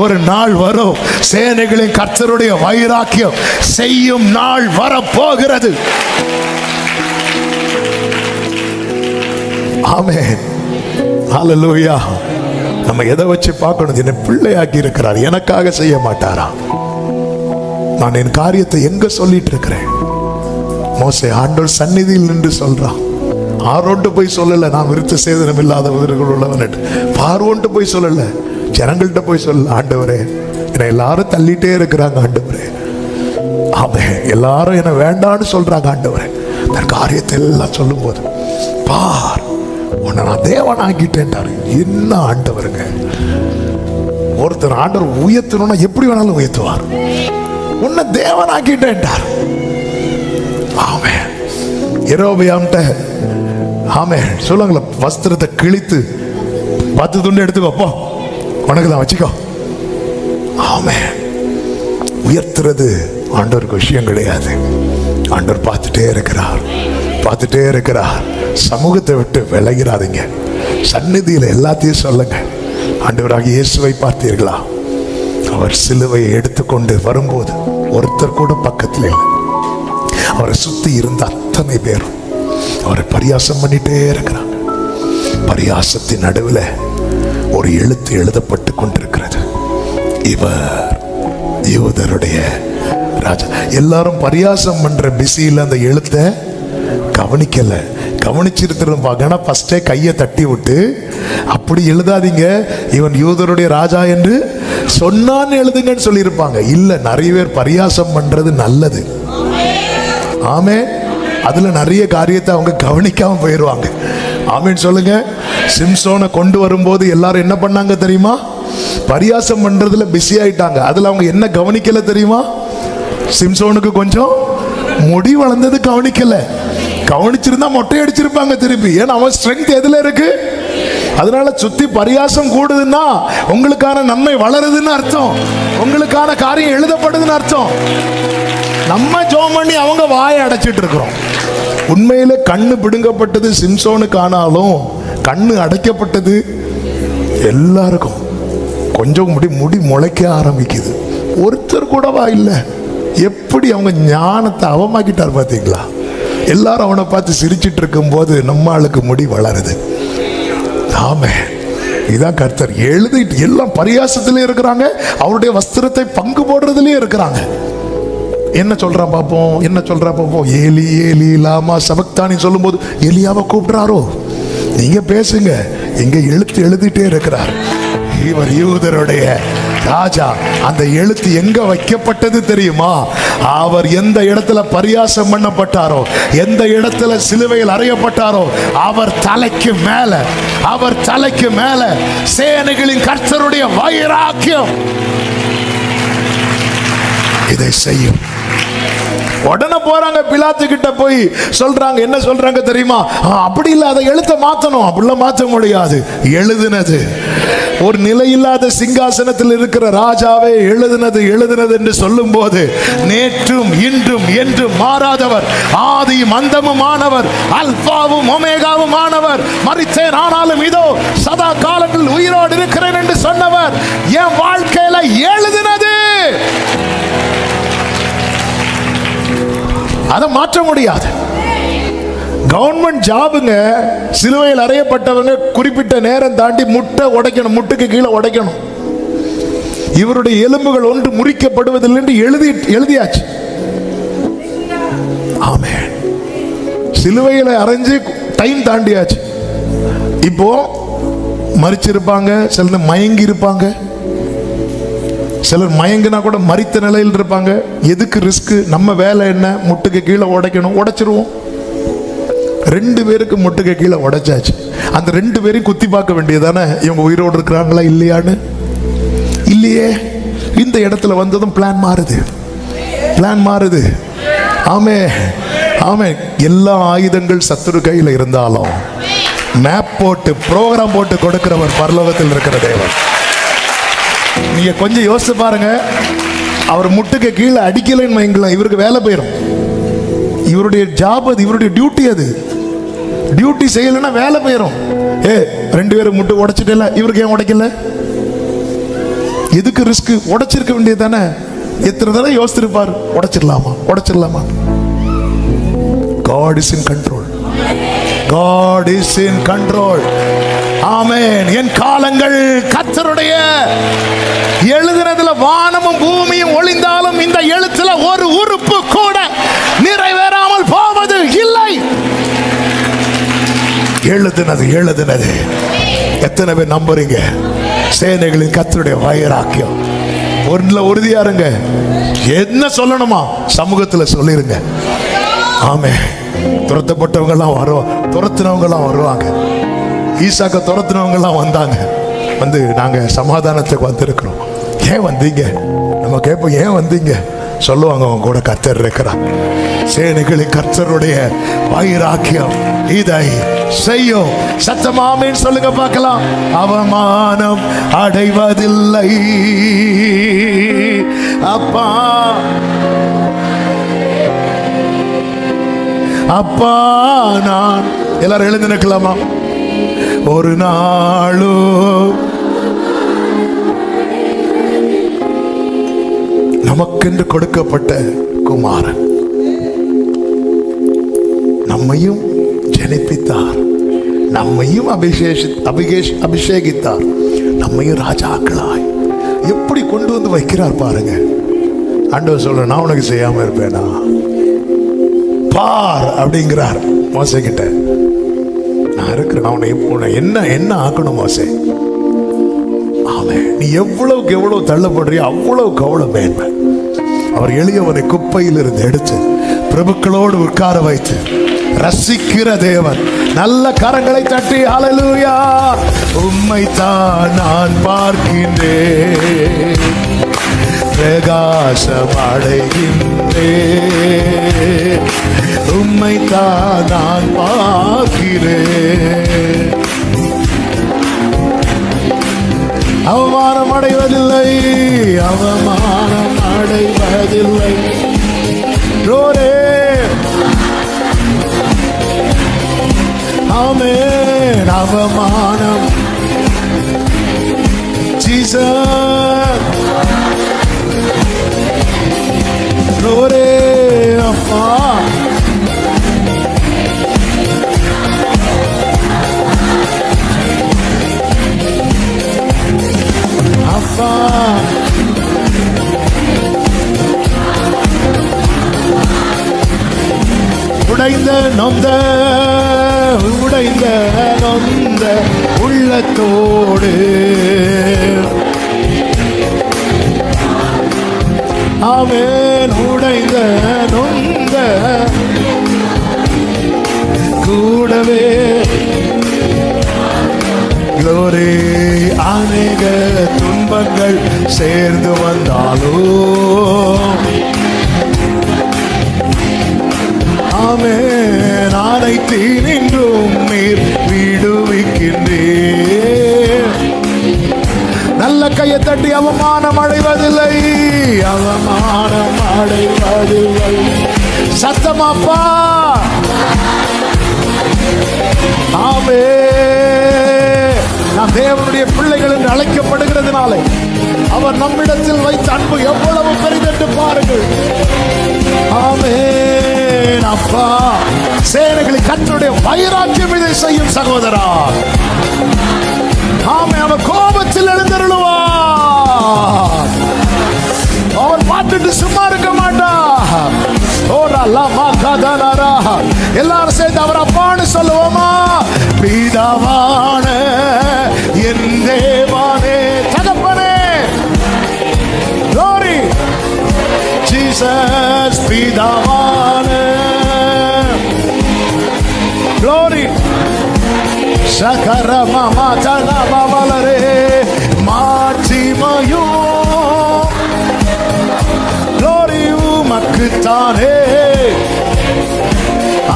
ஒரு நாள் வரும், சேனைகளின் கர்த்தருடைய வைராக்கியம் செய்யும் நாள் வர போகிறது. ஆமென், ஹல்லேலூயா. நம்ம எதை வச்சு பார்க்கணும்? என்னை பிள்ளையாக்கி இருக்கிறார், எனக்காக செய்ய மாட்டாரா? நான் என் காரியத்தை எங்க சொல்லிட்டு இருக்கிறேன்? மோசே ஆண்டவர் சந்நிதியில் நின்று சொல்றான். ஆரோண்டு போய் சொல்லல, நான் விருத்த சேதனம் இல்லாத உதடுகள் உள்ளவன். பார்வோன்ட்டு போய் சொல்லல, ஜனங்கள்கிட்ட போய் சொல்ல. ஆண்டவரே, என்னை எல்லாரும் தள்ளிட்டே இருக்கிறாங்க ஆண்டவரே. ஆமென், எல்லாரும் என்ன வேண்டான்னு சொல்றாங்க ஆண்டவரே. தன் காரியத்தை எல்லாம் சொல்லும் போது, பார் உன்னை நான் தேவன் ஆக்கிட்டேன்டாரு. என்ன ஆண்டவருங்க! ஒருத்தர் ஆண்டவர் உயர்த்தணும்னா எப்படி வேணாலும் உயர்த்துவார். உன்னை தேவன் ஆக்கிட்டேன்டார். ஆமென். யெரொபெயாம்ட்ட ஆமென் சொல்லுங்களேன், வஸ்திரத்தை கிழித்து 10 துண்டு எடுத்துக்கோ, போ உனக்கு தான் வச்சுக்கோ. ஆமென். உயர்த்துறது ஆண்டவருக்கு விஷயம் கிடையாது. ஆண்டவர் பார்த்துட்டே இருக்கிறார், பார்த்துட்டே இருக்கிறார். சமூகத்தை விட்டு விலகிறாதீங்க. சந்நிதியில் எல்லாத்தையும் சொல்லுங்க. ஆண்டவராகிய இயேசுவை பார்த்தீர்களா? அவர் சிலுவையை எடுத்துக்கொண்டு வரும்போது ஒருத்தர் கூட பக்கத்தில் இல்லை. அவரை சுத்தி இருந்த அத்தனை பேரும் அவரை பரியாசம் பண்ணிட்டே இருக்கிறாங்க. பரியாசத்தின் நடுவில் ஒரு எழுத்து எழுதப்பட்டு கொண்டிருக்கிறது, இவர் யூதருடைய ராஜா. எல்லாரும் பரியாசம் பண்ற பிஸியில் அந்த எழுத்தை கவனிக்கல. கவனிச்சிருப்பாங்கன்னா ஃபர்ஸ்டே கையை தட்டி விட்டு, அப்படி எழுதாதீங்க, இவன் யூதருடைய ராஜா என்று சொன்னான்னு எழுதுங்கன்னு சொல்லியிருப்பாங்க. இல்ல, நிறைய பேர் பரியாசம் பண்றது நல்லது. ஆமென். அதுல நிறைய காரியத்தை அவங்க கவனிக்காம போயிடுவாங்க. ஆமென் சொல்லுங்க. சிம்சோனை கொண்டு வரும்போது எல்லாரும் என்ன பண்ணாங்க தெரியுமா? பரியாசம் பண்றதுல பிஸி ஆயிட்டாங்க. அதுல அவங்க என்ன கவனிக்கல தெரியுமா? சிம்சோனுக்கு கொஞ்சம் முடி வளர்ந்தது கவனிக்கல. கவனிச்சிருந்தா மொட்டை அடிச்சிருப்பாங்க திருப்பி. ஏன்னா அவன் ஸ்ட்ரென்த் எதுல இருக்கு? அதனால சுத்தி பரியாசம் கூடுதுன்னா உங்களுக்கான நன்மை வளருதுன்னு அர்த்தம், உங்களுக்கான காரியம் எழுதப்படுதுன்னு அர்த்தம். நம்ம ஜோம் பண்ணி அவங்க வாயை அடைச்சிட்டு இருக்கிறோம். உண்மையில கண்ணு பிடுங்கப்பட்டது சிம்சோனுக்கு, ஆனாலும் கண்ணு அடைக்கப்பட்டது எல்லாருக்கும். கொஞ்சம் முடி முளைக்க ஆரம்பிக்குது. ஒருத்தர் கூடவா இல்லை. எப்படி அவங்க ஞானத்தை அவமாக்கிட்டார் பார்த்தீங்களா? எல்லாரும் அவனை பார்த்து சிரிச்சிட்டு இருக்கும் போது நம்ம ஆளுக்கு முடி வளருது. ஆமென். இதான் கர்த்தர் எழுதிட்டு எல்லாம் பரியாசத்திலே இருக்கிறாங்க, அவருடைய வஸ்திரத்தை பங்கு போடுறதுலயே இருக்கிறாங்க. என்ன சொல்றான் பாப்போம், என்ன சொல்றா பாப்போம். ஏலி ஏலி லாமா சபக்தானி சொல்லும் போது எலியாவை கூப்பிடுறாரோ? நீங்க பேசுங்க. இங்க எழுத்து எழுதிட்டே இருக்கிறார், இவர் யூதருடைய ராஜா. அந்த எழுத்து எங்க வைக்கப்பட்டது தெரியுமா? அவர் எந்த இடத்துல பரியாசம் பண்ணப்பட்டாரோ, எந்த இடத்துல சிலுவையில் அறையப்பட்டாரோ, அவர் தலைக்கு மேல, அவர் தலைக்கு மேல சேனைகளின் கர்த்தருடைய வைராக்கியம் இதை செய்யும். உடனே போறாங்க பிலாத்து கிட்ட போய் சொல்றாங்க, என்ன சொல்றாங்க தெரியுமா? அப்படி இல்ல, அதை எழுத்த மாத்தணும். அப்படிலாம் மாற்ற முடியாது. எழுதுனது ஒரு நிலையில்லாத சிங்காசனத்தில் இருக்கிற ராஜாவே எழுதுனது என்று சொல்லும் போது, நேற்றும் இன்றும் என்றும் மாறாதவர், ஆதியும் அந்தமுமானவர், அல்பாவும் ஒமேகாவும் ஆனவர், மரித்தேன் ஆனாலும் இதோ சதா காலங்களில் உயிரோடு இருக்கிறேன் என்று சொன்னவர் என் வாழ்க்கையில எழுதுனது. அதை மாற்ற முடியாது. கவர்மெண்ட் ஜாபுங்க, சிலுவையில் அறையப்பட்டவங்க குறிப்பிட்ட நேரம் தாண்டி முட்டை உடைக்கணும், முட்டுக்கு கீழே உடைக்கணும். இவருடைய எலும்புகள் ஒன்று முறிக்கப்படுவதில்லை என்று எழுதியாச்சு. ஆமென். சிலுவையில் அரைஞ்சு டைம் தாண்டியாச்சு. இப்போ மறிச்சிருப்பாங்க, சிலர் மயங்கி இருப்பாங்க, சிலர் மயங்கினா கூட மறித்த நிலையில் இருப்பாங்க. எதுக்கு ரிஸ்க்? நம்ம வேலை என்ன? முட்டுக்கு கீழே உடைக்கணும், உடைச்சிருவோம். 2 பேருக்கு முட்டுக்கு கீழே உடைச்சாச்சு. அந்த 2 பேரையும் குத்தி பார்க்க வேண்டியதானே, இவங்க உயிரோடு இருக்கிறாங்களா இல்லையான்னு. இல்லையே. இந்த இடத்துல வந்ததும் பிளான் மாறுது. ஆமே ஆமே. எல்லா ஆயுதங்கள் சத்துரு கையில் இருந்தாலும் மேப் போட்டு ப்ரோக்ராம் போட்டு கொடுக்கிறவர் பரலோகத்தில் இருக்கிற தேவன். நீங்க கொஞ்சம் யோசிச்சு பாருங்க. அவர் முட்டுக்கு கீழே அடிக்கலைன்னு வைங்களேன், இவருக்கு வேலை போயிடும். இவருடைய ஜாப் அது, இவருடைய டியூட்டி அது. டியூட்டி செய்யலைன்னா வேலை போயிடும். 2 பேரும் முட்டு உடைச்சிட்டல, இவருக்கு ஏன் உடைக்கல? எதுக்கு ரிஸ்க்? உடைச்சிருக்க வேண்டியது தானே. எத்தனை தடவை யோசிச்சிருப்பார், உடைச்சிடலாமா. God is in control. God is in control. ஆமென். என் காலங்கள் கர்த்தருடைய. எழுதுனதுல வானமும் பூமியும் ஒளிந்தாலும் இந்த எழுத்துல ஒரு உறுப்பு கூட நிறைவேறாமல் போவது இல்லை. எழுதுனது. எத்தனை பேர் நம்புறீங்க? சேனைகளின் கர்த்தருடைய வைராக்கியம். ஒன்றுல உறுதியா இருங்க. என்ன சொல்லணுமா சமூகத்துல சொல்லிருங்க. ஆமென். துரத்தப்பட்டவங்க எல்லாம் வருவாங்க. ஈசாக்க துரத்தினவங்க எல்லாம் வந்தாங்க. வந்து நாங்க சமாதானத்துக்கு வந்திருக்கிறோம். ஏன் வந்தீங்க? நம்ம கேட்போம், ஏன் வந்தீங்க? சொல்லுவாங்க, அவங்க கூட கர்த்தர் இருக்கிறார். சேனைகளின் கர்த்தருடைய வைராக்கியம் இதை செய்யும். சத்தமாமேன்னு சொல்லுங்க பார்க்கலாம். அவமானம் அடைவதில்லை அப்பா, நான். எல்லாரும் எழுந்து நிற்கலாமா? ஒரு நாளும் நமக்கென்று கொடுக்கப்பட்ட குமாரன் நம்மையும் ஜனிப்பித்தார், நம்மையும் அபிஷேகித்தார், நம்மையும் ராஜாக்களாய் எப்படி கொண்டு வந்து வைக்கிறார் பாருங்க. ஆண்டவர் சொல்ற, நான் உனக்கு செய்யாம இருப்பேனா பார் அப்படிங்கிறார் மோசே கிட்ட. நான் இருக்கிறேன், உன்னை என்ன ஆக்கணும் மோசே. ஆமென். நீ எவ்வளவுக்கு எவ்வளவு தள்ளப்படுறியோ அவ்வளவுக்கு அவ்வளவு மேன்மை. அவர் எளியவனை குப்பையில் இருந்து எடுத்து பிரபுக்களோடு உட்கார வைத்து ரசிக்கிற தேவன். நல்ல கரங்களை தட்டி ஹல்லேலூயா. உம்மைத்தான் நான் பார்க்கின்றேன், பிரகாசம் அடைகின்றேன். உம்மைத்தான் நான் பார்க்கிறேன். அவமானம் அடைவதில்லை. ஆமென். அவமானம் ஜீசஸ் ரோரே அப்பா. அப்பா உடைந்த நொந்த உள்ளத்தோடு ஆமென். உடைந்த நொந்த கூடவே glory. அநேக துன்பங்கள் சேர்ந்து வந்தாலும் ஆமென். அனைத்து நின்றும் நீர் விடுவிக்கின்றீர். நல்ல கையை தட்டி அவமானம் அடைவதில்லை, அவமானம் அடைவதில்லை. சத்தமாப்பா. ஆமென். நாம் தேவனுடைய பிள்ளைகள் என்று அழைக்கப்படுகிறதுனாலே அவர் நம்மிடத்தில் வைத்த அன்பு எவ்வளவு பெரிதென்று பாருங்கள். ஆமென். அப்பா, சேனைகளின் கர்த்தருடைய வைராக்கியம் இதை செய்யும் சகோதரா. ஆமென். அவர் கோபத்தில் எழுந்தருளுவார். அவர் பார்த்துட்டு சும்மா இருக்க மாட்டார். எல்லாரும் சேர்ந்து அவர் அப்பான்னு சொல்லுவோமா? பிதாவான என் தேவானே, தகப்பனே. Glory Jesus. பிதாவான Glory சகர மாமா தன மாமலரே மாட்சிமையோ Glory உமக்குத்தானே.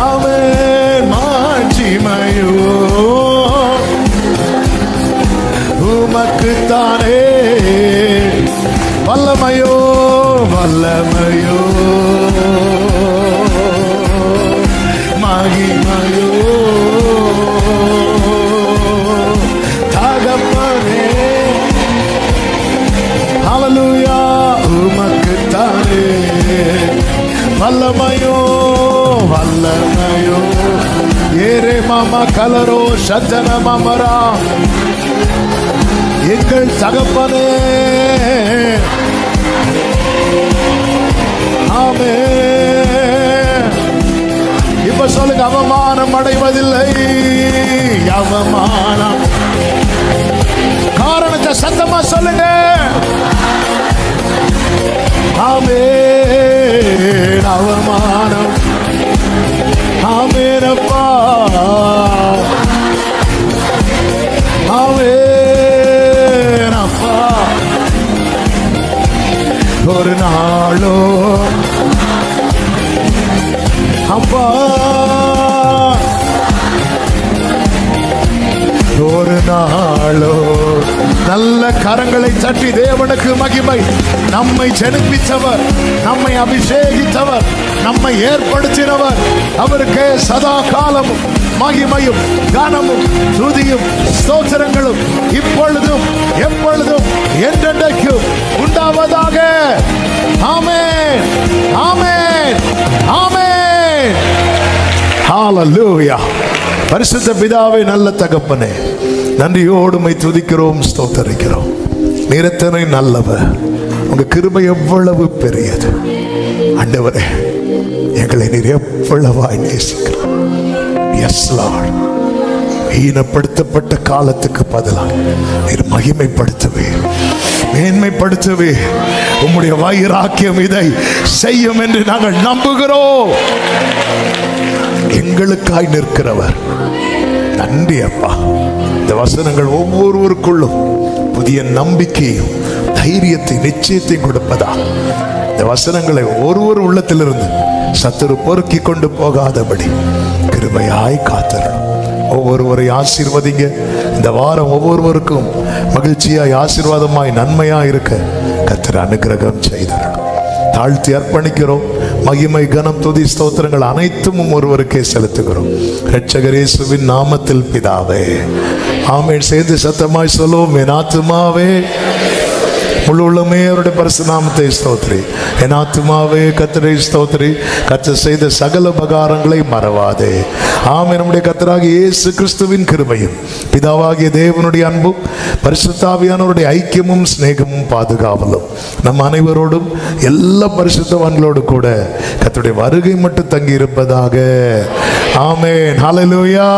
ஆமென். மாட்சிமையோ உமக்குத்தானே. வல்லமையோ வல்லமையோ மகிமையோ தகப்பனே. ஹல்லேலூயா. உமக்குத்தானே. வல்லமையோ வல்லமையோ ஏரே மாமா கலரோ சஜன மாமரா. எங்கள் தகப்பனே. ஆமென். இப்ப சொல்லுங்க, அவமானம் அடைவதில்லை, அவமானம். காரணத்தை சத்தமா சொல்லுங்க. ஆமென். அவமானம். ஆமெனப்பா. ஆமென் அப்பா. ஒரு நாளோ அப்பா, ஒரு நாளோ. நல்ல கரங்களை தட்டி தேவனுக்கு மகிமை. நம்மை ஜெனிப்பித்தவர், நம்மை அபிஷேகித்தவர், நம்மை ஏற்படுத்தினவர். அவருக்கு சதா காலமும் மகிமையும் கனமும் துதியும் ஸ்தோத்திரங்களும் இப்பொழுதும் எப்பொழுதும் என்றென்றைக்கும் உண்டாவதாக. ஆமென். ஆமென். ஆமென். ஹல்லேலூயா. பரிசுத்த பிதாவே, நல்ல தகப்பனே, நன்றியோடு உம்மை துதிக்கிறோம், ஸ்தோத்தரிக்கிறோம். நீர் எத்தனை நல்லவர். உங்க கிருபை எவ்வளவு பெரியது. ஆண்டவரே, எங்களை நீர் எவ்வளவாய் நேசிக்கிறார். S Lord. ஈனப்படுத்தப்பட்ட காலத்துக்கு பதிலாக நீர் மகிமைப்படுத்தவே, மேன்மைப்படுத்தவே உம்முடைய வைராக்கியம் இதை செய்யும் என்று நாங்கள் நம்புகிறோம். எங்களுக்காய் நிற்கிறவர். நன்றி அப்பா. இந்த வசனங்கள் ஒவ்வொருவருக்குள்ளும் புதிய நம்பிக்கையும் தைரியத்தை நிச்சயத்தையும் கொடுப்பதா. இந்த வசனங்களை ஒருவர் உள்ளத்திலிருந்து சத்துரு பொறுக்கி கொண்டு போகாதபடி கிருபையாய் காத்தரணும். ஒவ்வொருவரை ஆசீர்வதிங்க. இந்த வாரம் ஒவ்வொருவருக்கும் மகிழ்ச்சியாய் ஆசீர்வாதமாய் நன்மையாய் இருக்க கர்த்தர் அனுக்கிரகம் செய்தரணும். தாழ்த்தி அர்ப்பணிக்கிறோம். மகிமை கனம் துதி ஸ்தோத்திரங்கள் அனைத்தும் ஒருவருக்கே செலுத்துகிறோம். இரட்சகர் இயேசுவின் நாமத்தில் பிதாவே, ஆமென். சேர்ந்து சத்தமாய் சொல்லுவோம். என் ஆத்துமாவே முழு உள்ளமே அவருடைய பரிசு நாமத்தை ஸ்தோத்திரி. என் ஆத்துமாவே கர்த்தரை ஸ்தோத்திரி. கர்த்தர் செய்த சகல உபகாரங்களை மறவாதே. ஆமென். நம்முடைய கர்த்தராகிய இயேசு கிறிஸ்துவின் கிருபையும் பிதாவாகிய தேவனுடைய அன்பும் பரிசுத்த ஆவியானவருடைய ஐக்கியமும் சிநேகமும் பாதுகாவலும் நம் அனைவரோடும் எல்லா பரிசுத்தவான்களோடு கூட கர்த்தருடைய வருகை மட்டும் தங்கி இருப்பதாக. ஆமென். ஹல்லேலூயா.